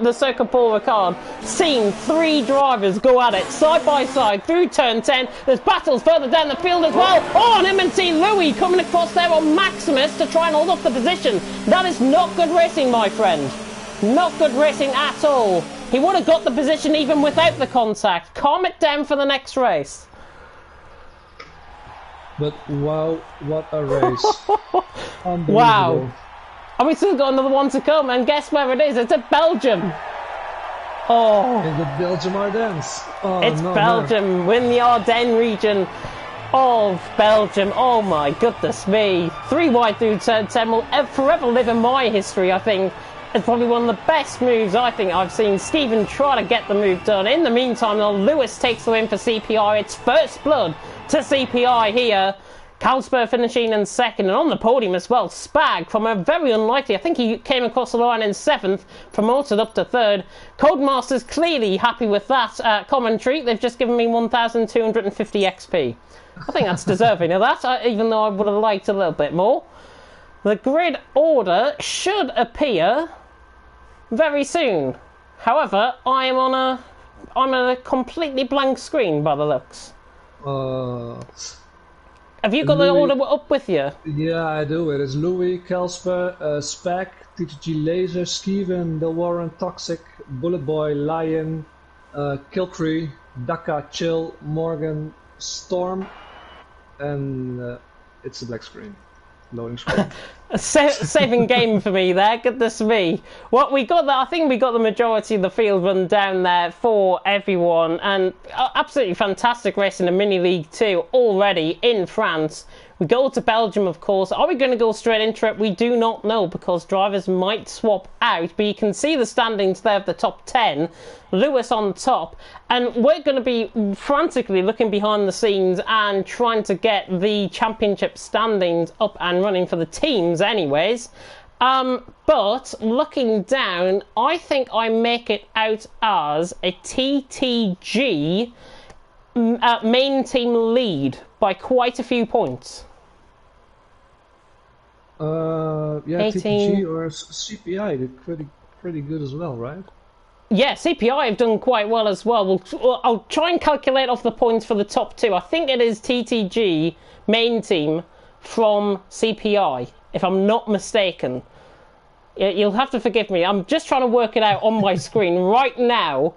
the Circuit Paul Ricard seen 3 drivers go at it side by side through turn 10. There's battles further down the field as well. Oh, and M&T Louis coming across there on Maximus to try and hold up the position. That is not good racing, my friend. Not good racing at all. He would have got the position even without the contact. Calm it down for the next race. But wow, what a race. Wow. And we still got another one to come, and guess where it is? It's at Belgium. Oh. In the Belgium Ardennes. Oh, it's no, Belgium. Man. Win the Ardennes region of Belgium. Oh my goodness me. 3 wide through turn 10 will forever live in my history, I think. It's probably one of the best moves I think I've seen Skeven try to get the move done. In the meantime, though, Lewis takes the win for CPI. It's first blood to CPI here. Carlsberg finishing in second, and on the podium as well, Spag from a very unlikely, I think he came across the line in 7th, promoted up to 3rd. Codemasters clearly happy with that commentary. They've just given me 1,250 XP. I think that's deserving of that, even though I would have liked a little bit more. The grid order should appear very soon. However, I'm on a completely blank screen by the looks. Have you got Louis, the order up with you? Yeah, I do. It is Louis, Carlsberg, Spag, TTG Laser, Skeven, Del Warren, Toxic, Bullet Boy, Lion, Kilcree, Daka, Chill, Morgan, Storm, and it's a black screen. Loading screen. Saving game for me there. Goodness me. What we got I think we got the majority of the field run down there for everyone, and absolutely fantastic race in the Mini League 2 already in France. We go to Belgium, of course. Are we going to go straight into it? We do not know, because drivers might swap out. But you can see the standings there of the top 10. Lewis on top. And we're going to be frantically looking behind the scenes and trying to get the championship standings up and running for the teams anyways. But looking down, I think I make it out as a TTG main team lead by quite a few points. Yeah, 18. TTG or CPI did pretty good as well, right? Yeah, CPI have done quite well as well. I'll try and calculate off the points for the top 2. I think it is TTG main team from CPI, if I'm not mistaken. You'll have to forgive me. I'm just trying to work it out on my screen right now.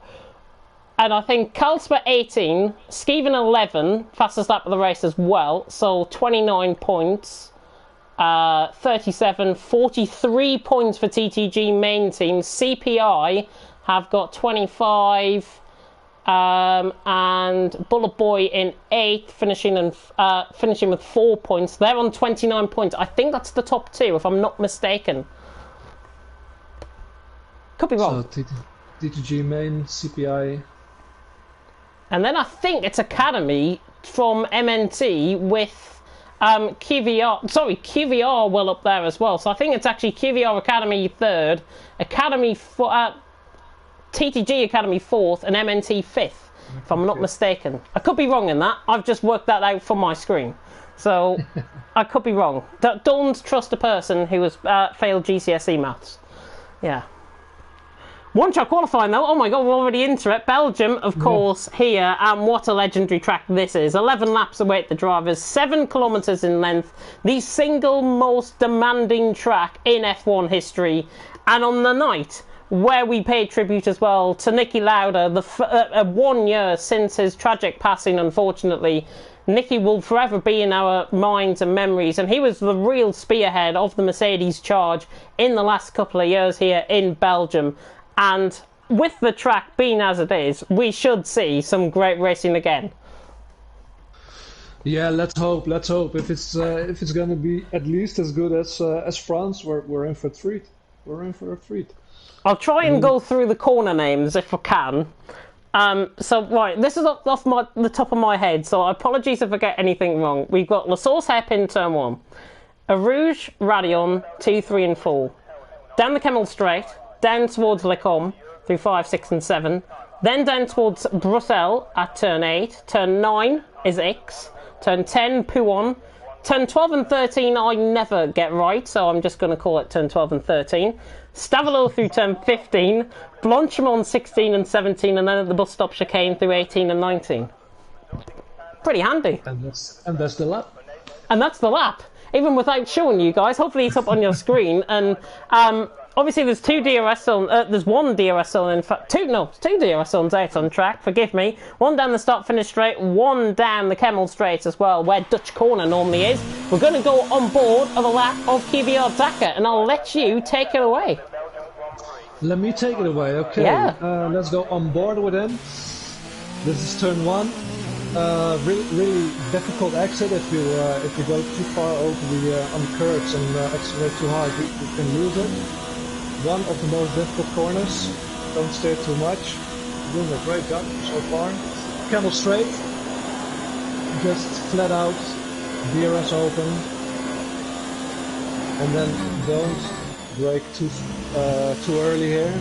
And I think Carlsberg 18, Skeven 11, fastest lap of the race as well. So 29 points, 37, 43 points for TTG main team. CPI have got 25, and Bullet Boy in 8th, finishing with 4 points. They're on 29 points. I think that's the top 2, if I'm not mistaken. Could be wrong. So TTG main, CPI. And then I think it's Academy from MNT with QVR. Sorry, QVR well up there as well. So I think it's actually QVR Academy 3rd, Academy TTG Academy 4th, and MNT 5th, if I'm not mistaken. I could be wrong in that. I've just worked that out from my screen. So I could be wrong. Don't trust a person who has failed GCSE maths. Yeah. One shot qualifying though, oh my god, we're already into it. Belgium, of course, here, and what a legendary track this is. 11 laps await the drivers, 7 kilometres in length, the single most demanding track in F1 history. And on the night where we paid tribute as well to Niki Lauda, 1 year since his tragic passing, unfortunately, Niki will forever be in our minds and memories, and he was the real spearhead of the Mercedes charge in the last couple of years here in Belgium. And with the track being as it is, we should see some great racing again. Yeah, let's hope. Let's hope. If it's going to be at least as good as France, we're in for a treat. We're in for a treat. I'll try and go through the corner names if I can. So right, this is off the top of my head. So apologies if I get anything wrong. We've got La Source hairpin turn 1, Arouge Radion 2, 3, and 4, down the Kemmel Straight, down towards Lecombe through 5, 6, and 7, then down towards Bruxelles at turn 8. Turn 9 is X. Turn 10, Pouon. Turn 12 and 13 I never get right, so I'm just going to call it turn 12 and 13. Stavelot through turn 15, Blanchimont 16 and 17, and then at the bus stop chicane through 18 and 19. Pretty handy. And that's the lap. And that's the lap, even without showing you guys. Hopefully it's up on your screen. And obviously there's two DRS zones, there's one DRS zone, in fact, two DRS zones out on track, forgive me. One down the start-finish straight, one down the Kemmel Straight as well, where Dutch Corner normally is. We're going to go on board of a lap of QVR Dakar, and I'll let you take it away. Let me take it away, okay. Yeah. Let's go on board with him. This is turn 1. Really difficult exit. If you go too far over on the curbs and accelerate too hard, you can lose it. One of the most difficult corners. Don't steer too much. You're doing a great job so far. Kemmel Straight. Just flat out. DRS open. And then don't brake too early here.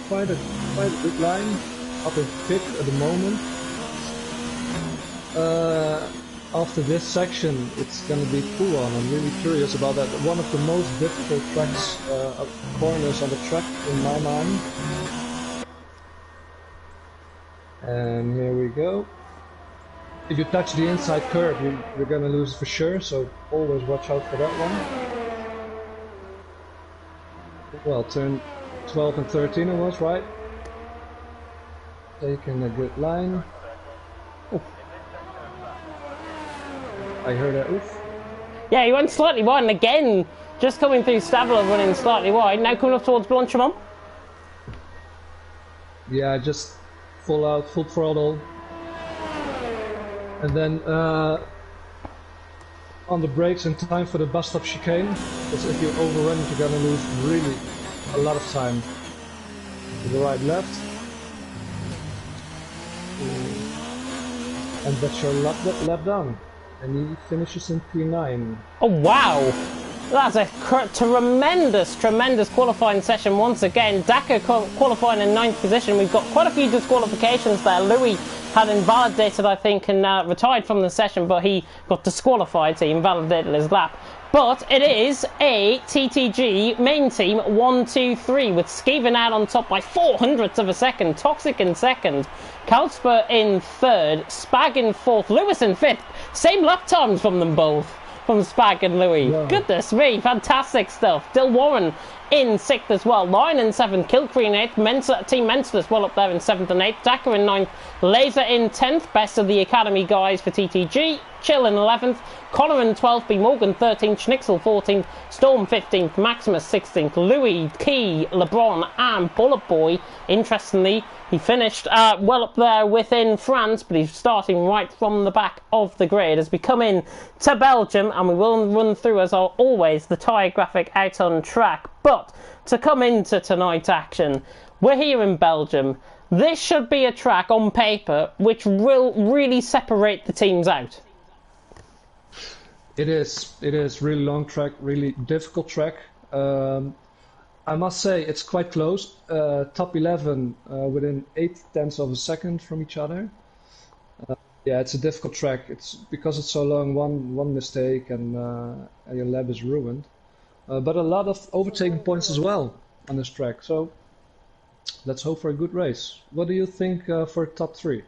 Quite a good line. Up in 5th at the moment. After this section, it's going to be Pouon. I'm really curious about that. One of the most difficult tracks, corners on the track in my mind. And here we go. If you touch the inside curve, you're going to lose for sure, so always watch out for that one. Well, turn 12 and 13 it was, right? Taking a good line. Oof. I heard a oof. Yeah, he went slightly wide, and again, just coming through Stavelot running slightly wide, now coming up towards Blanchimont. Yeah, just full out, full throttle. And then on the brakes in time for the bus stop chicane, because if you overrun it, you're gonna lose really a lot of time. To the right, left. And that's your lap done. And he finishes in P9. Oh wow! That's a tremendous qualifying session once again. Dakar qualifying in 9th position. We've got quite a few disqualifications there. Louis had invalidated, I think, and retired from the session, but he got disqualified, so he invalidated his lap. But it is a TTG main team 1, 2, 3 with Skeven out on top by 0.04 of a second, Toxic in 2nd, Kalsper in 3rd, Spag in 4th, Lewis in 5th. Same lap times from them both, from Spag and Louis. Wow. Goodness me, fantastic stuff. Dill Warren in 6th as well. Lion in 7th, Kilcree in 8th, Team Menster as well up there in 7th and 8th, Dakar in 9th, Laser in 10th, best of the academy guys for TTG, Chill in 11th, Connor in 12th, B Morgan 13th, Schnixel 14th, Storm 15th, Maximus 16th, Louis, Key, LeBron and Bullet Boy. Interestingly, he finished well up there within France, but he's starting right from the back of the grid as we come in to Belgium, and we will run through, as always, the tyre graphic out on track. But to come into tonight's action, we're here in Belgium. This should be a track on paper which will really separate the teams out. It is really long track, really difficult track. I must say it's quite close. Top 11 within 8/10 of a second from each other. Yeah, it's a difficult track. It's because it's so long. One mistake and your lap is ruined. But a lot of overtaking points as well on this track. So let's hope for a good race. What do you think for top 3?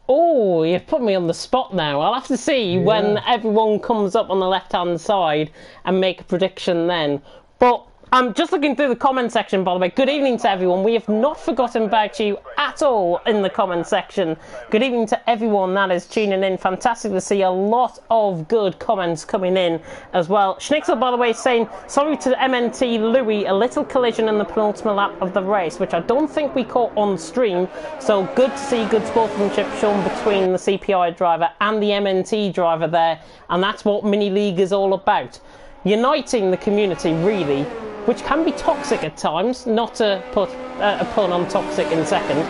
Oh, you've put me on the spot now. I'll have to see when everyone comes up on the left-hand side and make a prediction then. But I'm just looking through the comment section, by the way. Good evening to everyone. We have not forgotten about you at all in the comment section. Good evening to everyone that is tuning in. Fantastic to see a lot of good comments coming in as well. Schnixel, by the way, saying, sorry to MNT Louis, a little collision in the penultimate lap of the race, which I don't think we caught on stream. So good to see good sportsmanship shown between the CPI driver and the MNT driver there. And that's what Mini League is all about. Uniting the community, really, which can be toxic at times, not to put a pun on toxic in second,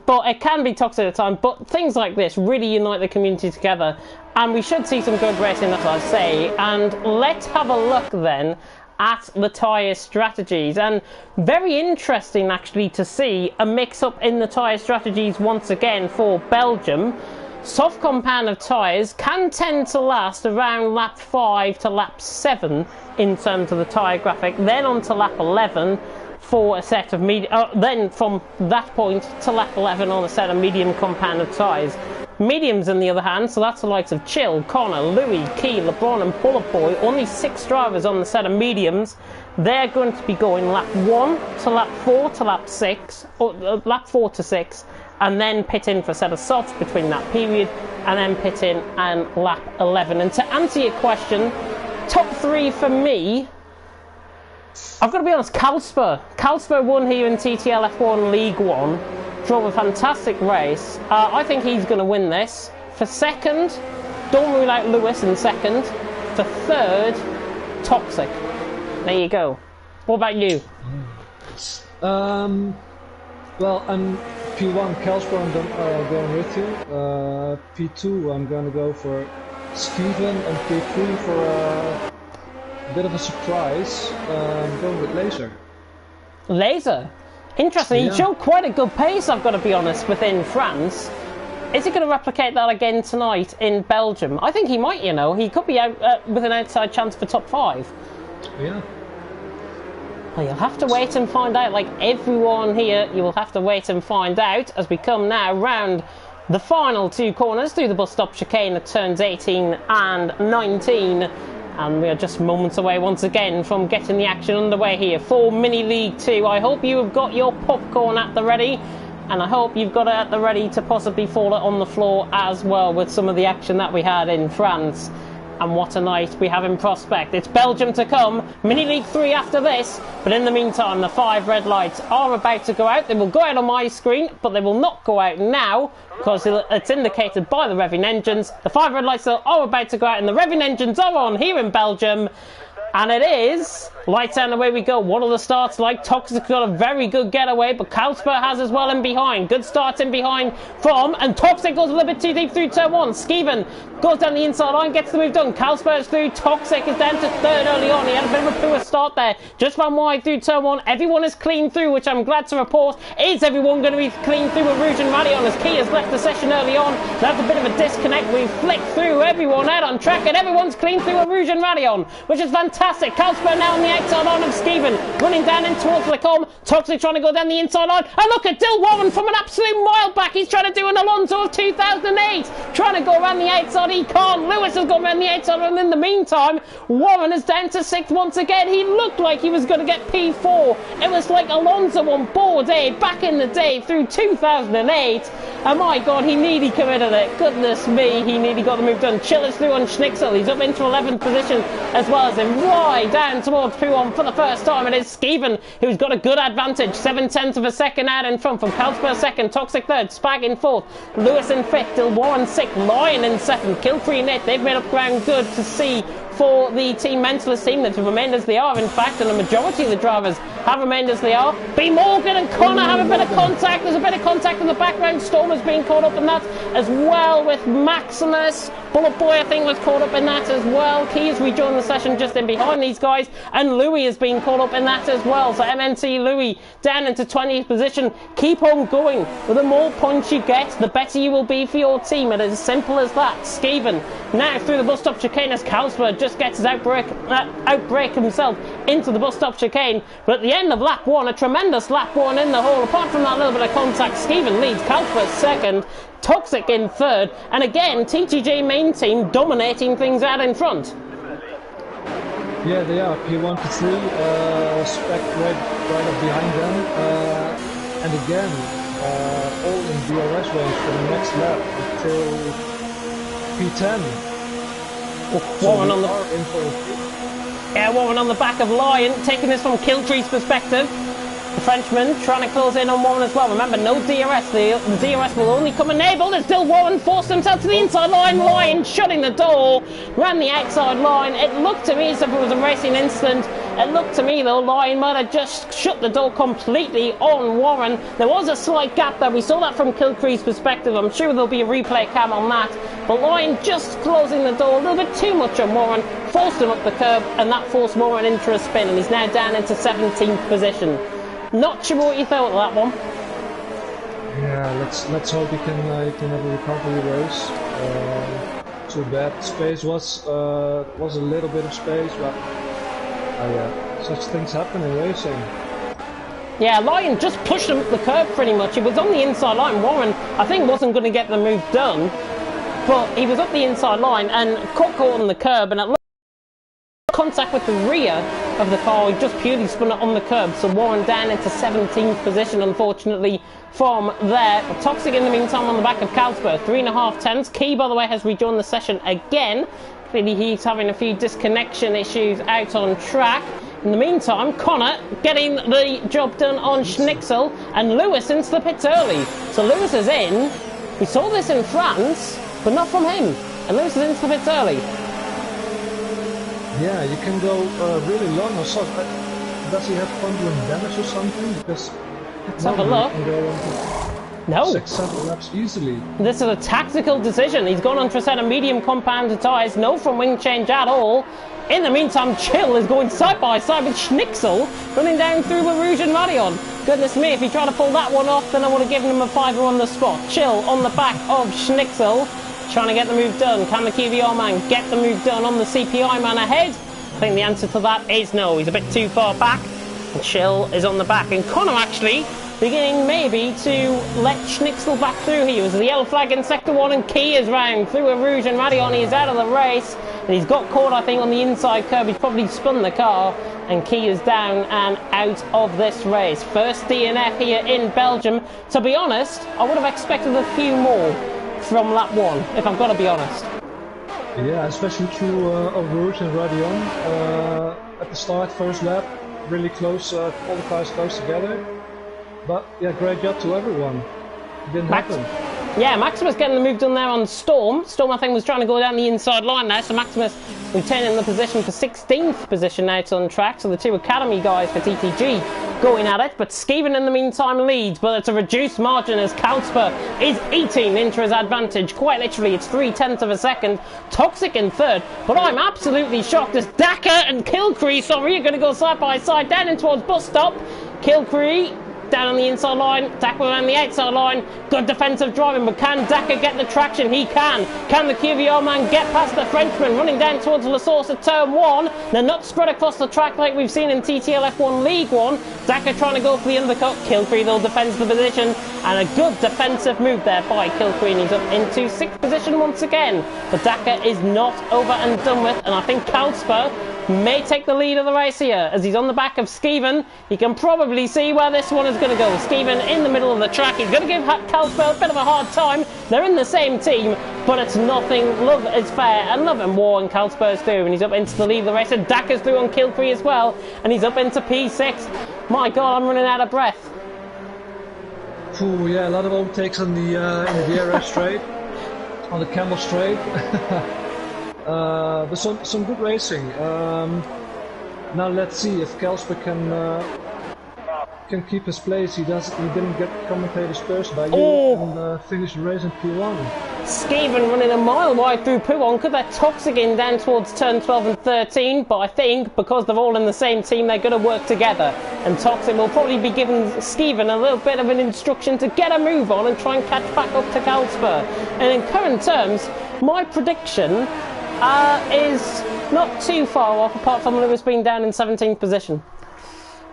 but it can be toxic at times, but things like this really unite the community together, and we should see some good racing, as I say. And let's have a look then at the tyre strategies, and very interesting actually to see a mix-up in the tyre strategies once again for Belgium. Soft compound of tyres can tend to last around lap 5 to lap 7 in terms of the tyre graphic, then on to lap 11 for a set of medium, then from that point to lap 11 on a set of medium compound of tyres. Mediums on the other hand, so that's the likes of Chill, Connor, Louis, Key, LeBron and Bullet Boy, only 6 drivers on the set of mediums. They're going to be going lap 1 to lap 4 to lap 6, or lap 4 to 6, and then pit in for a set of softs between that period, and then pit in and lap 11. And to answer your question, top 3 for me, I've got to be honest, Kalsper. Kalsper won here in TTL F1 League 1, drove a fantastic race. I think he's going to win this. For second, don't rule out Lewis in second. For third, Toxic. There you go. What about you? Well, I'm P1 Kalsper, I'm going with you. P2 I'm going to go for Steven, and P3 for a bit of a surprise, I'm going with Laser. Laser? Interesting, Yeah. He showed quite a good pace, I've got to be honest, within France. Is he going to replicate that again tonight in Belgium? I think he might, you know. He could be out with an outside chance for top 5. Yeah. Well, you'll have to wait and find out, like everyone here, you will have to wait and find out as we come now round the final 2 corners through the bus stop chicane at turns 18 and 19. And we are just moments away once again from getting the action underway here for Mini League 2. I hope you have got your popcorn at the ready, and I hope you've got it at the ready to possibly fall it on the floor as well with some of the action that we had in France. And what a night we have in prospect. It's Belgium to come, Mini League 3 after this, but in the meantime the 5 red lights are about to go out. They will go out on my screen, but they will not go out now because it's indicated by the revving engines. The 5 red lights are about to go out and the revving engines are on here in Belgium. And it is lights out and away we go. What are the starts like? Toxic got a very good getaway, but Kalsper has as well in behind. Good starts in behind from, and Toxic goes a little bit too deep through turn 1. Skeven goes down the inside line, gets the move done. Kalsper is through. Toxic is down to third early on. He had a bit of a poor start there. Just ran wide through turn 1. Everyone is clean through, which I'm glad to report. Is everyone going to be clean through with Rouge and Radion as Key has left the session early on? That's a bit of a disconnect. We flick through everyone out on track, and everyone's clean through with Rouge and Radion, which is fantastic. Kalsper now on the outside line of Skeven, running down in towards Lacombe. Toxic trying to go down the inside line, and look at Dill Warren from an absolute mile back. He's trying to do an Alonso of 2008, trying to go around the outside. He can't. Lewis has gone around the outside, and in the meantime, Warren is down to 6th once again. He looked like he was going to get P4. It was like Alonso on board, back in the day through 2008. And my God, he nearly committed it. Goodness me, he nearly got the move done. Chill is through on Schnitzel. He's up into 11th position as well as him. Right down towards P1 for the first time. It is Skeven who's got a good advantage. 7/10 of a second out in front from Carlsberg 2nd, Toxic 3rd, Spag in 4th, Lewis in 5th, Dill Warren 6th, Lion in 7th, Kilfree Net. They've made up ground good to see for the Team Mentalist team that have remained as they are, in fact, and the majority of the drivers have remained as they are. B. Morgan and Connor have a bit of contact. There's a bit of contact in the background. Storm has been caught up in that as well with Maximus. Bullet Boy, I think, was caught up in that as well. Key has rejoined the session just in behind these guys, and Louis has been caught up in that as well. So MNC Louis down into 20th position. Keep on going. With the more points you get, the better you will be for your team. It is as simple as that. Skeven now through the bus stop chicane as Carlsberg just gets his outbreak himself into the bus stop chicane. But at the end of lap 1, a tremendous lap 1 in the hole. Apart from that little bit of contact, Skeven leads, Carlsberg 2nd, Toxic in 3rd, and again TTJ main team dominating things out in front. Yeah, they are. P1 to 3, Spec right up behind them, and again, all in DRS range for the next lap until P10. Warren on the Warren on the back of Lion, taking this from Kiltree's perspective. The Frenchman trying to close in on Warren as well. Remember, no DRS. The DRS will only come enabled as Dill Warren forced himself to the inside line. Lion shutting the door, ran the outside line. It looked to me as if it was a racing incident. It looked to me, though, Lion might have just shut the door completely on Warren. There was a slight gap there. We saw that from Kilcree's perspective. I'm sure there'll be a replay cam on that. But Lion just closing the door a little bit too much on Warren, forced him up the curb, and that forced Warren into a spin, and he's now down into 17th position. Not sure what you thought of that one. Yeah, let's hope he can have a recovery race. Too bad. Space was a little bit of space, but yeah, such things happen in racing. Yeah, Lion just pushed him up the curb pretty much. He was on the inside line. Warren, I think, wasn't going to get the move done, but he was up the inside line and caught on the curb, and it looked contact with the rear of the car. He just purely spun it on the curb, so Warren down into 17th position, unfortunately, from there. Toxic in the meantime on the back of Carlsberg, 3.5 Key, by the way, has rejoined the session again. Clearly he's having a few disconnection issues out on track. In the meantime, Connor getting the job done on Schnitzel, and Lewis into the pits early. So Lewis is in. We saw this in France, but not from him. And Lewis is into the pits early. Yeah, you can go really long or so. Does he have fun doing damage or something? Because let's have a look. No. 6-7 laps easily. This is a tactical decision. He's gone on for a set of medium compound tyres, no front wing change at all. In the meantime, Chill is going side by side with Schnitzel, running down through with Rouge and Radion. Goodness me, if he tried to pull that one off, then I would have given him a fiver on the spot. Chill on the back of Schnitzel, trying to get the move done. Can the QVR man get the move done on the CPI man ahead? I think the answer to that is no. He's a bit too far back, and Chill is on the back. And Connor actually beginning maybe to let Schnitzel back through here. It was the yellow flag in Sector 1, and Key is round through a Rouge and Radion. He's out of the race, and he's got caught, I think, on the inside curb. He's probably spun the car, and Key is down and out of this race. First DNF here in Belgium. To be honest, I would have expected a few more from lap 1, if I've got to be honest. Yeah, especially through Rouge and Radion. At the start, first lap, really close, all the cars close together. But yeah, great job to everyone. It didn't happen. Yeah, Maximus getting the move done there on Storm. Storm, I think, was trying to go down the inside line now, so Maximus retaining the position for 16th position out on track. So the two Academy guys for TTG going at it, but Skeven in the meantime leads, but it's a reduced margin as Carlsberg is 18 into his advantage. Quite literally, it's 0.3 of a second. Toxic in third, but I'm absolutely shocked as Daka and Kilcree, sorry, are going to go side by side down in towards bus stop. Kilcree down on the inside line, Daka on the outside line. Good defensive driving, but can Daka get the traction? He can. Can the QVR man get past the Frenchman? Running down towards La Source at turn 1. They're not spread across the track like we've seen in TTL F1 League 1. Daka trying to go for the undercut. Kilcree though defends the position, and a good defensive move there by Kilcree. He's up into 6th position once again. But Daka is not over and done with, and I think Kalsper may take the lead of the race here as he's on the back of Skeven. He can probably see where this one is going to go. Skeven in the middle of the track. He's going to give Kalsper a bit of a hard time. They're in the same team, but it's nothing. Love is fair, and love and war, and Kalsper's through, and he's up into the lead of the race. And Daka's through on Kilcree as well, and he's up into P6. My God, I'm running out of breath. Ooh, yeah, a lot of overtakes on the DRS straight, on the Camel straight. But some good racing. Now let's see if Kalsper can keep his place. He didn't get commentators first by you and finish the race in P1. Skeven running a mile wide through P1. Could that Toxic in down towards turn 12 and 13? But I think because they're all in the same team, they're going to work together. And Toxic will probably be giving Skeven a little bit of an instruction to get a move on and try and catch back up to Kalsper. And in current terms, my prediction is not too far off, apart from Lewis being down in 17th position.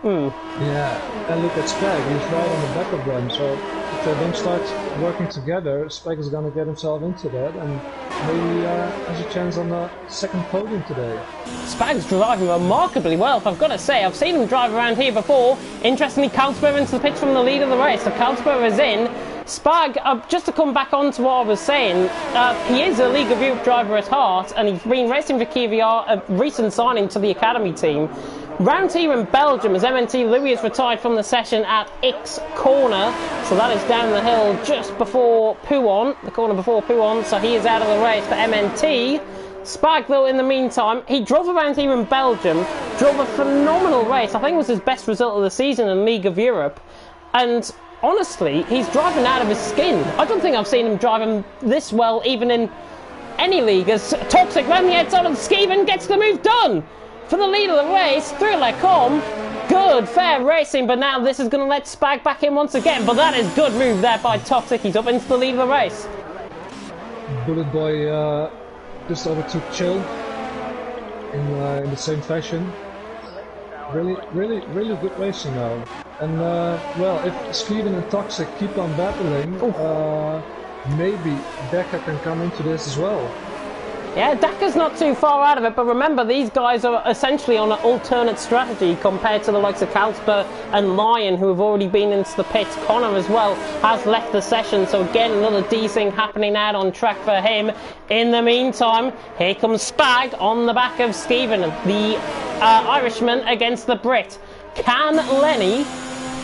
Yeah, and look at Spag, he's right on the back of them, so if they don't start working together, Spag is gonna get himself into that, and maybe has a chance on the second podium today. Spag's driving remarkably well, if I've got to say. I've seen him drive around here before. Interestingly, Kalsper into the pitch from the lead of the race, so Kalsper is in. Spag, just to come back on to what I was saying, he is a League of Europe driver at heart, and he's been racing for KVR, a recent signing to the academy team. Round here in Belgium, as MNT Louis is retired from the session at X Corner, so that is down the hill just before Pouon, the corner before Pouon, so he is out of the race for MNT. Spag, though, in the meantime, he drove around here in Belgium, drove a phenomenal race. I think it was his best result of the season in League of Europe, and honestly, he's driving out of his skin. I don't think I've seen him driving this well, even in any league. As Toxic round the outside of Skeven gets the move done for the lead of the race through Lecombe. Good, fair racing, but now this is going to let Spag back in once again. But that is good move there by Toxic. He's up into the lead of the race. Bullet Boy just overtook Chill in the same fashion. Really good racing now. And well, if Skeven and Toxic keep on battling, maybe Daka can come into this as well. Yeah, Daka's not too far out of it, but remember, these guys are essentially on an alternate strategy compared to the likes of Kalsper and Lion, who have already been into the pits. Connor as well has left the session, so again, another D-thing happening out on track for him. In the meantime, here comes Spag on the back of Skeven, the Irishman against the Brit. Can Lenny,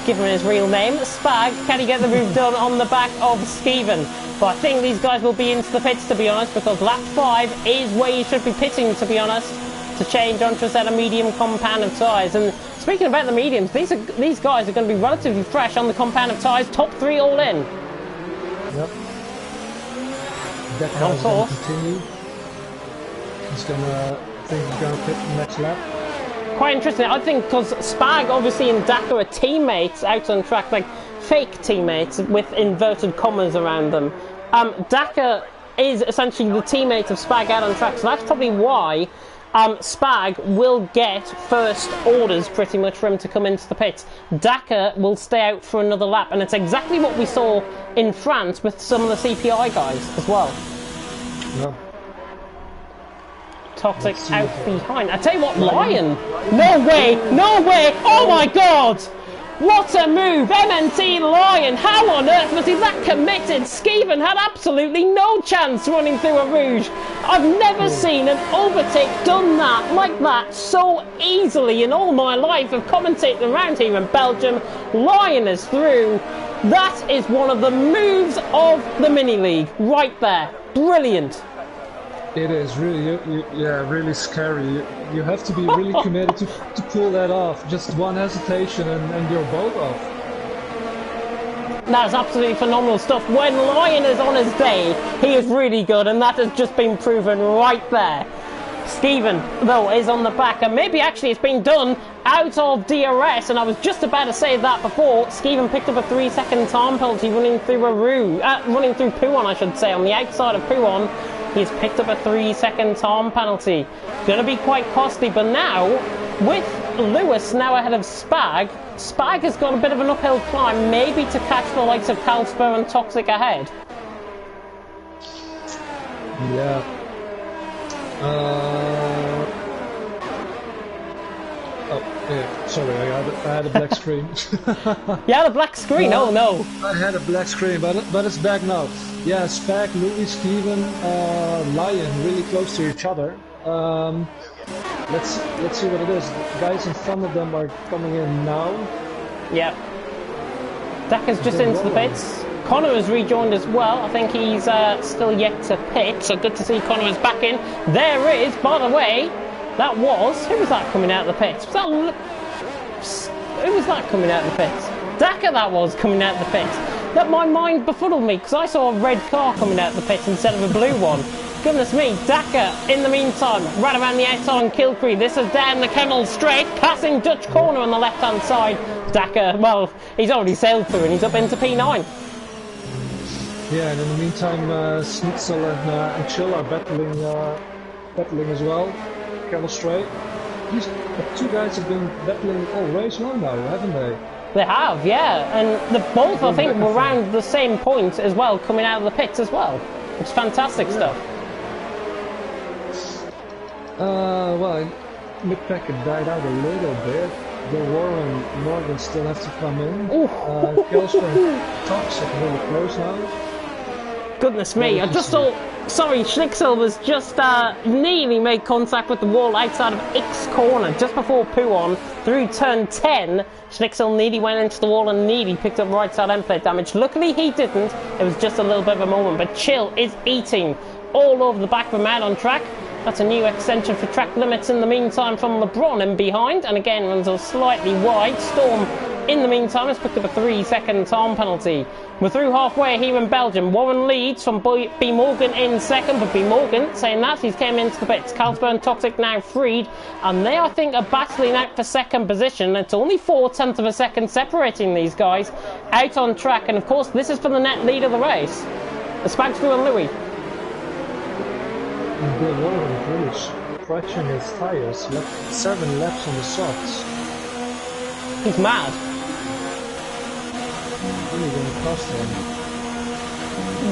give him his real name, Spag, can he get the move done on the back of Skeven? But I think these guys will be into the pits, to be honest, because lap 5 is where you should be pitting, to be honest, to change onto a set of medium compound of tyres. And speaking about the mediums, these guys are going to be relatively fresh on the compound of tyres, top 3 all in. Yep. That guy's going to continue. He's going to pit the next lap. Quite interesting, I think, because Spag obviously and Daka are teammates out on track, like fake teammates with inverted commas around them. Daka is essentially the teammate of Spag out on track, so that's probably why Spag will get first orders pretty much for him to come into the pits. Daka will stay out for another lap, and it's exactly what we saw in France with some of the CPI guys as well. Yeah. Toxic out behind. I tell you what, Lion! No way! No way! Oh my God! What a move! MNT Lion! How on earth was he that committed? Skeven had absolutely no chance running through a Rouge. I've never seen an overtake done that like that so easily in all my life of commentating around here in Belgium. Lion is through. That is one of the moves of the mini-league right there. Brilliant. It is really, really scary. You have to be really committed to pull that off. Just one hesitation and you're both off. That's absolutely phenomenal stuff. When Lion is on his day, he is really good, and that has just been proven right there. Skeven, though, is on the back, and maybe actually it's been done out of DRS, and I was just about to say that before Skeven picked up a 3-second time penalty running through Puon, I should say, on the outside of Puon. He's picked up a 3-second time penalty. Going to be quite costly, but now, with Lewis now ahead of Spag, Spag has got a bit of an uphill climb, maybe to catch the likes of Calsper and Toxic ahead. Yeah. Oh, yeah, sorry, I had a black screen. You had a black screen? Oh no. I had a black screen, but it's back now. Yeah, Spag, Louis, Steven, Lion, really close to each other. Let's see what it is. The guys in front of them are coming in now. Yep. Daka's just into the pits. Connor has rejoined as well. I think he's still yet to pit, so good to see Connor is back in. There is, by the way, who was that coming out of the pits? Who was that coming out of the pits? Daka that was coming out of the pits. That my mind befuddled me because I saw a red car coming out of the pits instead of a blue one. Goodness me, Daka, in the meantime, right around the outside on Kilcree. This is down the Kemmel straight, passing Dutch corner on the left-hand side. Daka, well, he's already sailed through and he's up into P9. Yeah, and in the meantime, Snitzel and Chill are battling as well. Kemmel straight. These two guys have been battling all race long now, haven't they? They have, yeah, and the both, I think, were around the same point as well, coming out of the pits as well. It's fantastic stuff. Well, mid-packet died out a little bit. The Warren and Morgan still have to come in. Kelsper and Toxic really close now. Goodness me, I just saw... Sorry, Schnixel was just nearly made contact with the wall outside of X corner just before Puon through turn 10. Schnixel nearly went into the wall and nearly picked up right side end plate damage. Luckily he didn't. It was just a little bit of a moment, but Chill is eating all over the back of him out on track. That's a new extension for track limits in the meantime from LeBron in behind, and again runs a slightly wide. Storm in the meantime has picked up a 3-second time penalty. We're through halfway here in Belgium. Warren leads from B. Morgan in second, but B. Morgan, saying that, he's came into the pits. Calsper and Toxic now freed, and they, I think, are battling out for second position. It's only 4/10 of a second separating these guys out on track, and of course this is for the net lead of the race. The Spags through and Louis. Bill Warren is really scratching his tires. Left 7 laps on the softs. He's mad. Really going to cost him.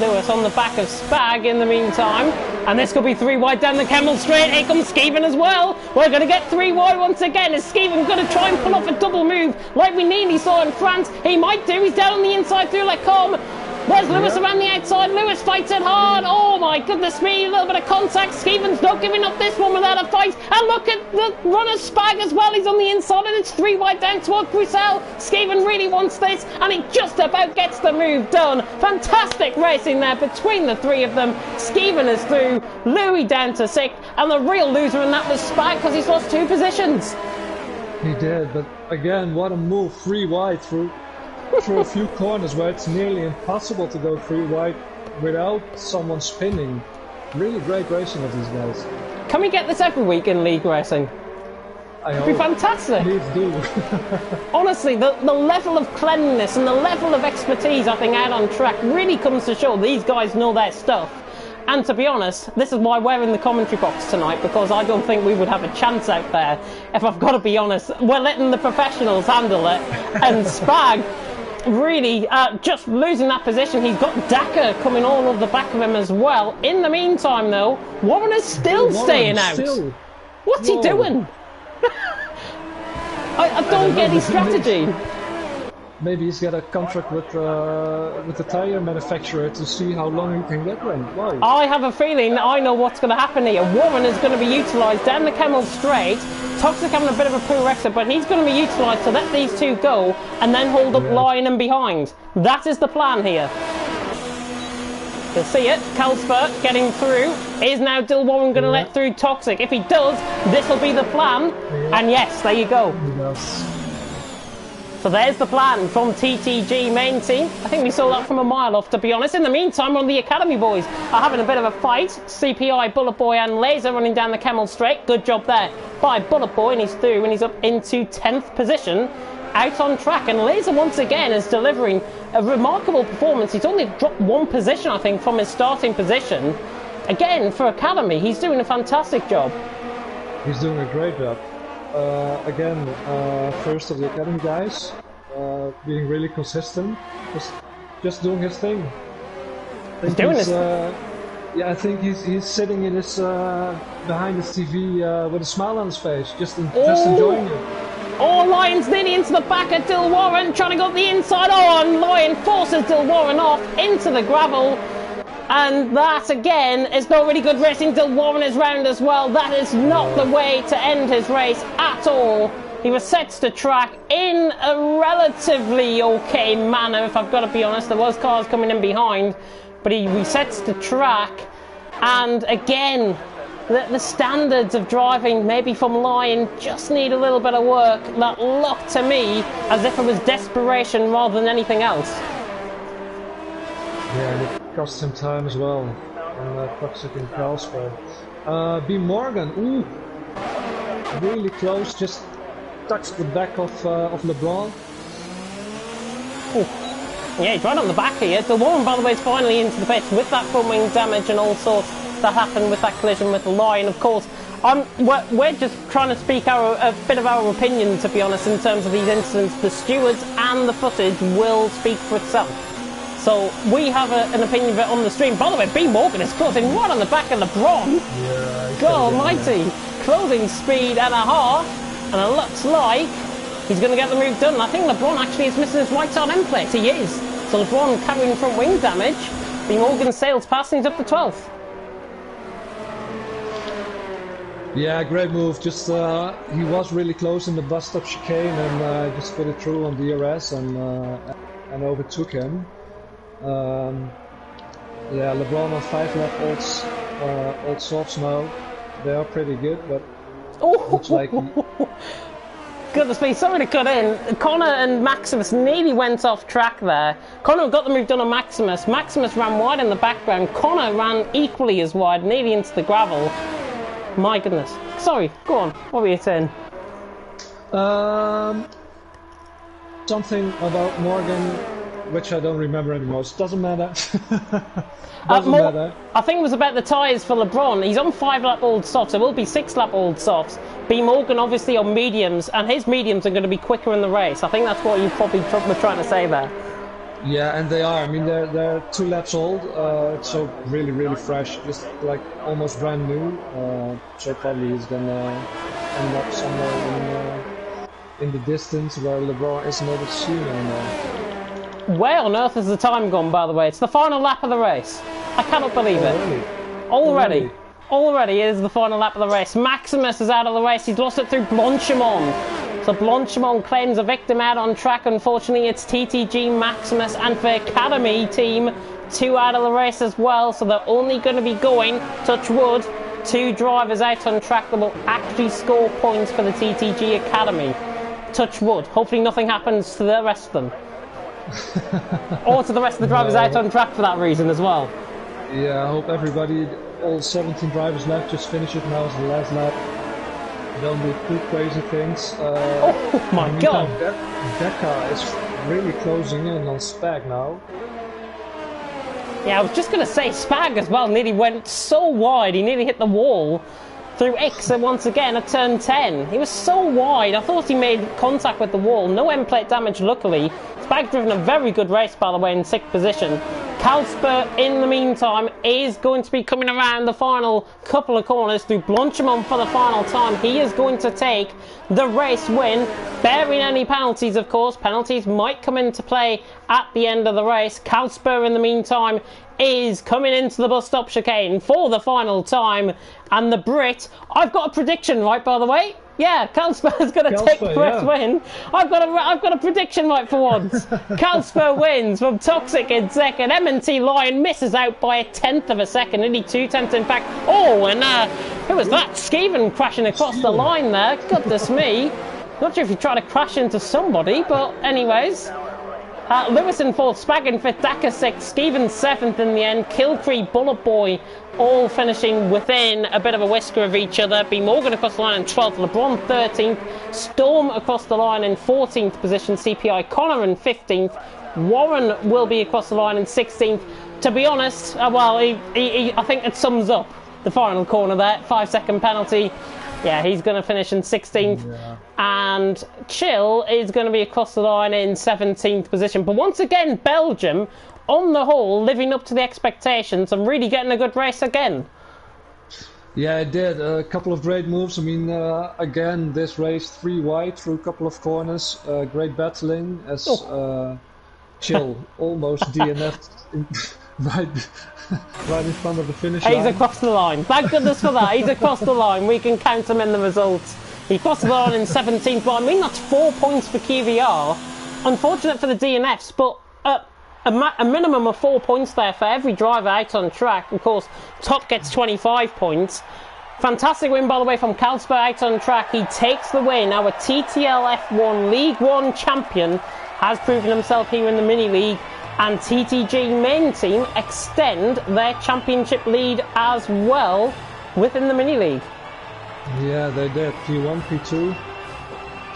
Lewis on the back of Spag in the meantime, and this could be 3 wide down the Kemmel straight. Here comes Skeven as well. We're going to get 3 wide once again. Is Skeven going to try and pull off a double move like we nearly saw in France? He might do. He's down on the inside through Lecombe. There's Lewis around the outside. Lewis fights it hard. Oh my goodness me, a little bit of contact. Skeven's not giving up this one without a fight. And look at the runner Spag as well. He's on the inside and it's 3 wide down toward Bruxelles. Skeven really wants this and he just about gets the move done. Fantastic racing there between the 3 of them. Skeven is through, Louis down to 6th, and the real loser in that was Spag because he's lost 2 positions. He did, but again, what a move, 3 wide through a few corners where it's nearly impossible to go 3 wide without someone spinning. Really great racing of these guys. Can we get this every week in league racing? It'd be fantastic. Please do. Honestly, the level of cleanliness and the level of expertise I think out on track really comes to show these guys know their stuff. And to be honest, this is why we're in the commentary box tonight, because I don't think we would have a chance out there. If I've got to be honest, we're letting the professionals handle it. And Spag really just losing that position. He's got Daka coming all over the back of him as well. In the meantime though, Warren is still staying out. What's he doing? I don't get his strategy. Maybe he's got a contract with the tire manufacturer to see how long he can get one. Why? I have a feeling I know what's going to happen here. Warren is going to be utilised down the Kemmel straight. Toxic having a bit of a poor exit, but he's going to be utilised to let these 2 go and then hold up Lion and behind. That is the plan here. You'll see it. Calsper getting through. Is now Dill Warren going to let through Toxic? If he does, this will be the plan. And yes, there you go. So there's the plan from TTG main team. I think we saw that from a mile off, to be honest. In the meantime, on the Academy boys are having a bit of a fight. CPI, Bullet Boy and Laser running down the Camel Straight. Good job there by Bullet Boy, and he's through and he's up into 10th position. Out on track, and Laser once again is delivering a remarkable performance. He's only dropped one position, I think, from his starting position. Again, for Academy, he's doing a fantastic job. He's doing a great job. Again, first of the Academy guys, being really consistent, just doing his thing. He's doing this. Yeah, I think he's sitting in his behind his TV with a smile on his face, just enjoying it. Oh, Lion's nearly into the back of Dill Warren, trying to go up the inside. Oh, and Lion forces Dill Warren off into the gravel. And that, again, is not really good racing. Dill Warren is round as well. That is not the way to end his race at all. He was set to track in a relatively okay manner, if I've got to be honest. There was cars coming in behind, but he resets to track. And again, the standards of driving, maybe from Lion, just need a little bit of work. That looked to me as if it was desperation rather than anything else. Yeah, and it cost him time as well. And Toxic and Carlsberg. B. Morgan, ooh, really close, just touched the back of LeBron. Ooh. Yeah, he's right on the back here. The Warren, by the way, is finally into the pits with that front wing damage and all sorts that happened with that collision with the Lion. Of course, we're just trying to speak a bit of our opinion, to be honest, in terms of these incidents. The stewards and the footage will speak for itself. So we have an opinion of it on the stream. By the way, B. Morgan is closing right on the back of LeBron. Yeah, God almighty. Closing speed and a half. And it looks like he's going to get the move done. I think LeBron actually is missing his right side end plate. He is. So LeBron carrying front wing damage. B. Morgan sails past and he's up to 12th. Yeah, great move. Just he was really close in the bus stop chicane and just put it through on DRS and overtook him. Yeah, LeBron on 5-lap old softs now. They are pretty good, but looks like goodness me, sorry to cut in. Connor and Maximus nearly went off track there. Connor got the move done on Maximus. Maximus ran wide in the background. Connor ran equally as wide, nearly into the gravel. My goodness. Sorry, go on. What were you saying? Something about Morgan, which I don't remember anymore. It doesn't matter. Doesn't matter. I think it was about the tyres for LeBron. He's on 5-lap old softs. There will be 6-lap old softs. B. Morgan obviously on mediums, and his mediums are going to be quicker in the race. I think that's what you probably were trying to say there. Yeah, and they are. I mean, they're 2 laps old, so really, really fresh, just like almost brand new. So probably he's gonna end up somewhere in the distance where LeBron isn't able to see him anymore. Where on earth has the time gone, by the way? It's the final lap of the race. I cannot believe it. Already it is the final lap of the race. Maximus is out of the race. He's lost it through Blanchimont. So Blanchimont claims a victim out on track. Unfortunately, it's TTG, Maximus, and for Academy team, 2 out of the race as well. So they're only going to be going, touch wood, 2 drivers out on track that will actually score points for the TTG Academy. Touch wood. Hopefully nothing happens to the rest of them. Or to the rest of the drivers out on track for that reason as well. Yeah, I hope everybody, all 17 drivers left, just finish it now as the last lap. Don't do too crazy things. Oh my god! Becca is really closing in on Spag now. Yeah, I was just going to say, Spag as well nearly went so wide, he nearly hit the wall through Ixer once again at turn 10. He was so wide, I thought he made contact with the wall. No end plate damage, luckily. Spag driven a very good race, by the way, in 6th position. Kalsper, in the meantime, is going to be coming around the final couple of corners through Blanchimont for the final time. He is going to take the race win, bearing any penalties, of course. Penalties might come into play at the end of the race. Kalsper, in the meantime, is coming into the bus stop chicane for the final time. And the Brit, I've got a prediction, right, by the way? Yeah, Kalsper is going to take the first win. I've got a prediction right for once. Kalsper wins from Toxic in second. M&T Lion misses out by a 1/10 of a second, nearly 2/10 in fact. Oh, and who was that? Skeven crashing across the line there. Goodness me. Not sure if he tried to crash into somebody, but anyways. Lewis in 4th, Spag in 5th, Daka 6th, Stevens 7th in the end, Kilcree, Bullet Boy all finishing within a bit of a whisker of each other. B. Morgan across the line in 12th, LeBron 13th, Storm across the line in 14th position, CPI Connor in 15th, Warren will be across the line in 16th. To be honest, I think it sums up the final corner there, 5-second penalty. Yeah, he's going to finish in 16th. Yeah. And Chill is going to be across the line in 17th position. But once again, Belgium, on the whole, living up to the expectations and really getting a good race again. Yeah, it did. A couple of great moves. I mean, again, this race 3 wide through a couple of corners. Great battling as Chill almost DNF'd right in front of the finish line. He's across the line. Thank goodness for that. He's across the line. We can count him in the results. He crossed the line in 17th, but I mean that's 4 points for QVR. Unfortunate for the DNFs, but a minimum of 4 points there for every driver out on track. Of course, Top gets 25 points. Fantastic win, by the way, from Carlsberg out on track. He takes the win. Now a TTL F1 League 1 champion has proven himself here in the mini league. And TTG main team extend their championship lead as well within the mini league. Yeah, they did. P1, P2.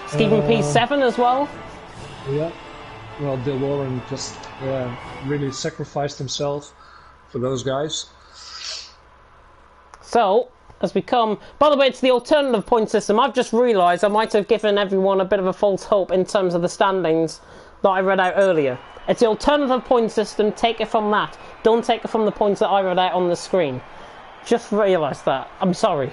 Stephen P7 as well. Yeah. Well, Dil Warren just really sacrificed himself for those guys. So, as we come... By the way, it's the alternative point system. I've just realised I might have given everyone a bit of a false hope in terms of the standings that I read out earlier. It's the alternative point system. Take it from that. Don't take it from the points that I read out on the screen. Just realised that. I'm sorry.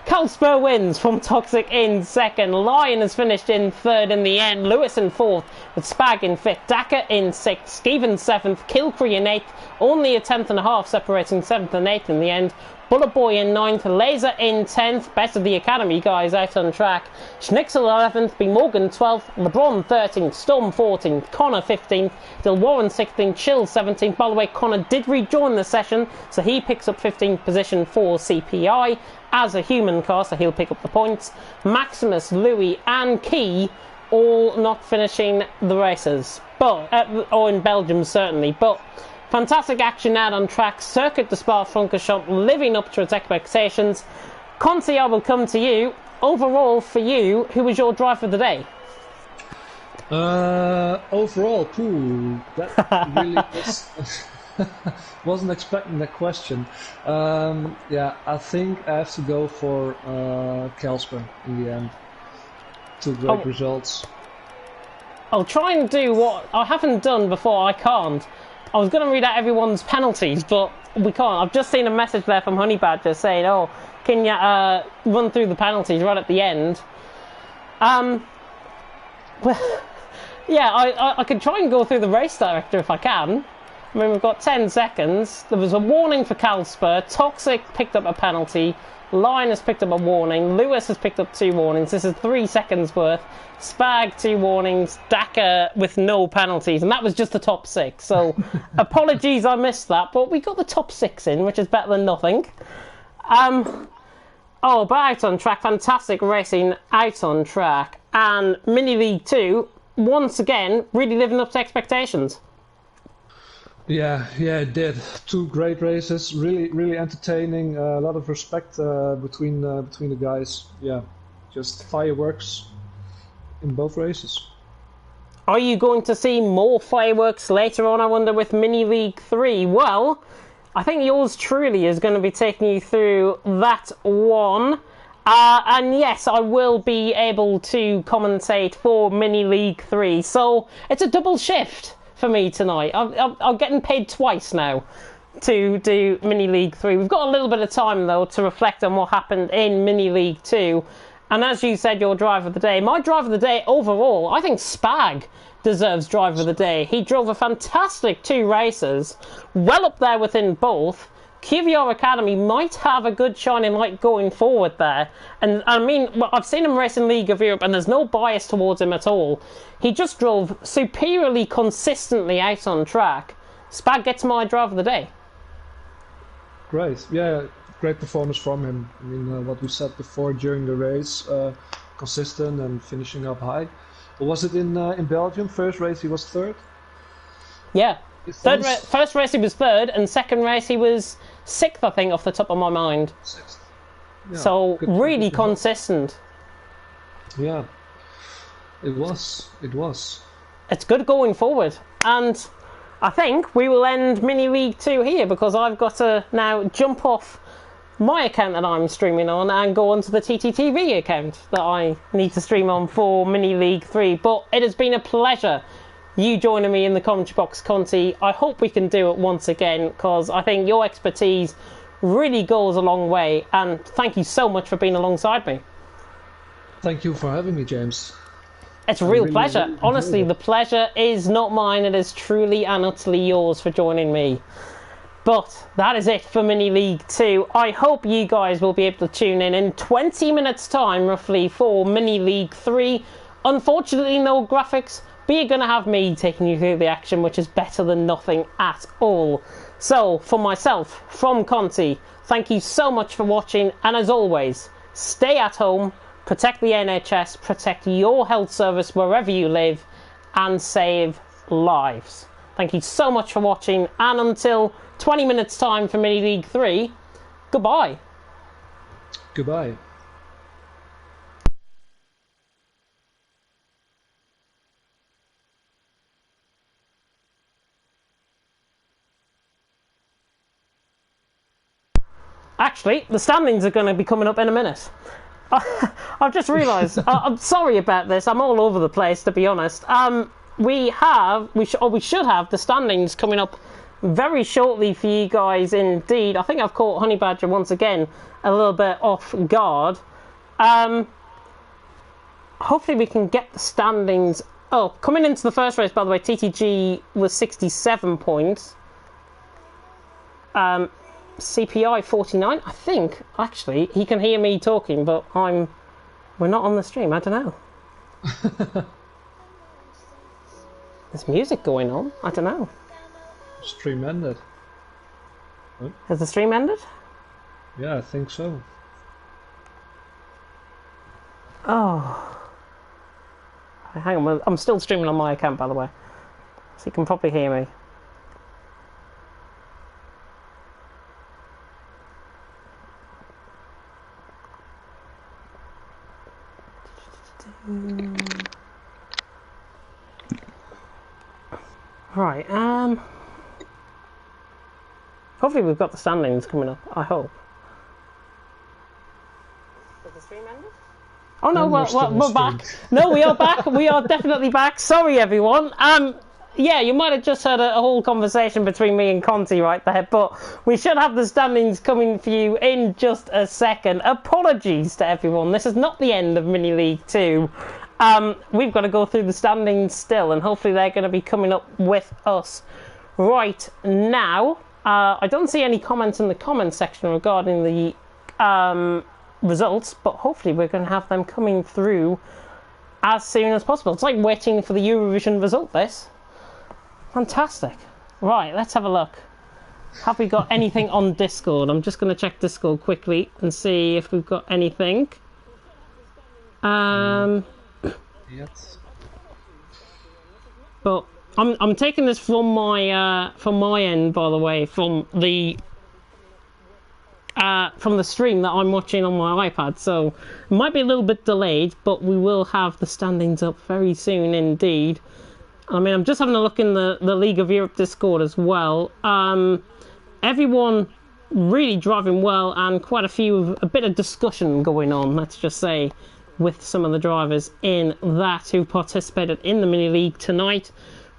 Carlsberg wins from Toxic in 2nd. Lion has finished in 3rd in the end. Lewis in 4th with Spag in 5th. Daka in 6th. Stevens 7th. Kilcree in 8th. Only a 10th and a half separating 7th and 8th in the end. Bullet Boy in 9th, Laser in 10th, best of the academy guys out on track. Schnixel 11th, B. Morgan 12th, LeBron 13th, Storm 14th, Connor 15th, Dil Warren 16th, Chill 17th. By the way, Connor did rejoin the session, so he picks up 15th position for CPI as a human car, so he'll pick up the points. Maximus, Louis and Key all not finishing the races, but or in Belgium certainly, but fantastic action out on track. Circuit de Spa-Francorchamps living up to its expectations. Conti, I will come to you. Overall, for you, who was your driver of the day? Overall, that really wasn't expecting that question. Yeah, I think I have to go for Carlsberg in the end. 2 great results. I'll try and do what I haven't done before. I can't. I was going to read out everyone's penalties, but we can't. I've just seen a message there from Honey Badger saying, oh, can you run through the penalties right at the end? Well, yeah, I could try and go through the race director if I can. I mean, we've got 10 seconds. There was a warning for Carlsberg. Toxic picked up a penalty. Lion has picked up a warning. Lewis has picked up 2 warnings. This is 3 seconds worth. Spag 2 warnings. Daka with no penalties. And that was just the top 6. So apologies I missed that. But we got the top 6 in, which is better than nothing. But out on track. Fantastic racing out on track. And Mini League 2, once again, really living up to expectations. Yeah, it did. 2 great races, really entertaining. A lot of respect between the guys. Yeah, just fireworks in both races. Are you going to see more fireworks later on, I wonder, with Mini League 3? Well, I think yours truly is going to be taking you through that one. And yes, I will be able to commentate for Mini League 3. So it's a double shift for me tonight. I'm getting paid twice now to do Mini League 3. We've got a little bit of time though to reflect on what happened in Mini League 2. And as you said, your driver of the day, my driver of the day overall, I think Spag deserves driver of the day. He drove a fantastic 2 races, well up there within both. QVR Academy might have a good shining light going forward there. And I mean, I've seen him race in League of Europe and there's no bias towards him at all. He just drove superiorly consistently out on track. Spag gets my driver of the day. Great. Yeah, great performance from him. I mean, what we said before during the race, consistent and finishing up high. Or was it in Belgium? First race he was third. Yeah. First race he was third, and second race he was sixth, I think, off the top of my mind. Sixth. Yeah, so really consistent. Yeah, it was. It's good going forward, and I think we will end Mini League 2 here because I've got to now jump off my account that I'm streaming on and go onto the TTTV account that I need to stream on for Mini League 3. But it has been a pleasure you joining me in the commentary box, Conti. I hope we can do it once again because I think your expertise really goes a long way, and thank you so much for being alongside me. Thank you for having me, James. It's a real pleasure. Honestly, the pleasure is not mine. It is truly and utterly yours for joining me. But that is it for Mini League 2. I hope you guys will be able to tune in 20 minutes time, roughly, for Mini League 3. Unfortunately, no graphics, but you're going to have me taking you through the action, which is better than nothing at all. So, for myself, from Conti, thank you so much for watching, and as always, stay at home, protect the NHS, protect your health service wherever you live, and save lives. Thank you so much for watching, and until 20 minutes time for Mini League 3, goodbye. Goodbye. Actually, the standings are going to be coming up in a minute. I've just realised. I'm sorry about this. I'm all over the place, to be honest. We should have the standings coming up very shortly for you guys indeed. I think I've caught Honey Badger once again a little bit off guard. Hopefully we can get the standings up. Coming into the first race, by the way, TTG was 67 points. CPI 49. I think actually he can hear me talking, but we're not on the stream. I don't know. There's music going on. I don't know. Stream ended. Huh? Has the stream ended? Yeah, I think so. Oh. Hang on, I'm still streaming on my account, by the way, so you can probably hear me. Right, hopefully we've got the standings coming up, I hope. Is the stream ended? Oh no, we're back. No, we are back. We are definitely back. Sorry, everyone. Yeah, you might have just heard a whole conversation between me and Conti right there, but we should have the standings coming for you in just a second. Apologies to everyone. This is not the end of Mini League 2. We've got to go through the standings still, and hopefully they're going to be coming up with us right now. I don't see any comments in the comments section regarding the results, but hopefully we're going to have them coming through as soon as possible. It's like waiting for the Eurovision result, this. Fantastic. Right, let's have a look. Have we got anything on Discord? I'm just going to check Discord quickly and see if we've got anything. Yes. But I'm taking this from my end, by the way, from the stream that I'm watching on my iPad. So it might be a little bit delayed, but we will have the standings up very soon indeed. I mean, I'm just having a look in the League of Europe Discord as well. Everyone really driving well, and quite a bit of discussion going on, let's just say, with some of the drivers in that who participated in the Mini League tonight.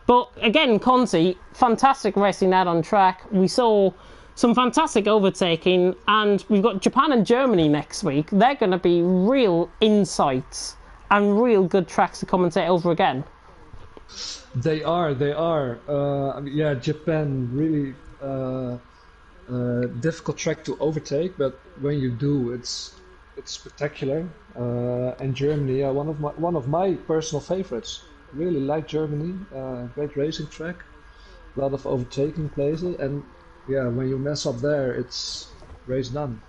But again, Conti, fantastic racing out on track. We saw some fantastic overtaking, and we've got Japan and Germany next week. They're going to be real insights and real good tracks to commentate over again. They are. I mean, yeah, Japan, really difficult track to overtake, but when you do, it's spectacular. And Germany, one of my personal favorites. Really like Germany. Great racing track, a lot of overtaking places, and yeah, when you mess up there, it's race done.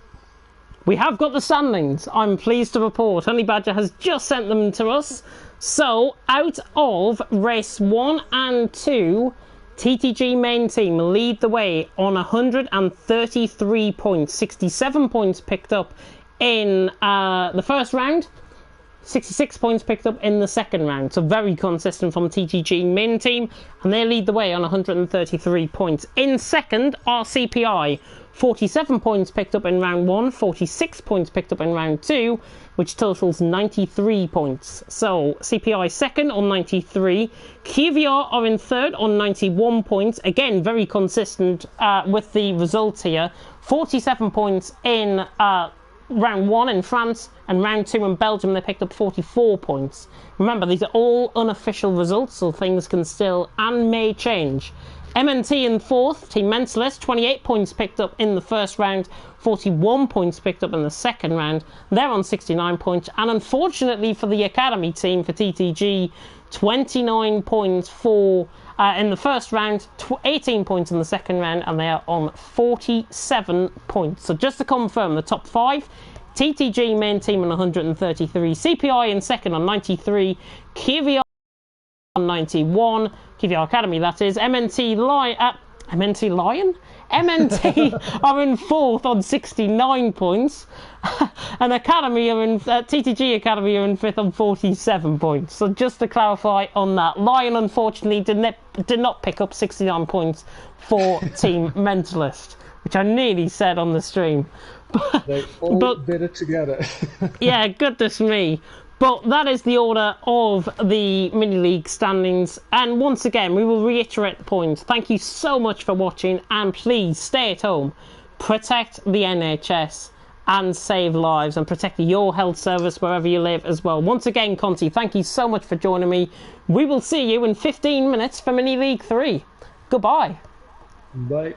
we have got the standings. I'm pleased to report Honey Badger has just sent them to us. So, out of race 1 and 2, TTG main team lead the way on 133 points. 67 points picked up in the first round. 66 points picked up in the second round. So very consistent from TTG main team. And they lead the way on 133 points. In second are CPI. 47 points picked up in round 1. 46 points picked up in round 2. Which totals 93 points. So CPI second on 93. QVR are in third on 91 points. Again, very consistent with the results here. 47 points in round 1 in France, and round 2 in Belgium they picked up 44 points. Remember, these are all unofficial results, so things can still and may change. MNT in fourth, Team Mentalist, 28 points picked up in the first round, 41 points picked up in the second round. They're on 69 points, and unfortunately for the Academy team, for TTG, 29 points in the first round, 18 points in the second round, and they are on 47 points. So just to confirm, the top 5, TTG main team on 133, CPI in second on 93, QVR on 91, QVR Academy that is, MNT Lion? MNT are in fourth on 69 points, and Academy are in TTG Academy are in fifth on 47 points. So just to clarify on that, Lion unfortunately did not pick up 69 points for Team Mentalist, which I nearly said on the stream. They all did it together. Yeah, goodness me. But that is the order of the mini-league standings. And once again, we will reiterate the point. Thank you so much for watching. And please stay at home. Protect the NHS and save lives. And protect your health service wherever you live as well. Once again, Conti, thank you so much for joining me. We will see you in 15 minutes for Mini-League 3. Goodbye. Bye.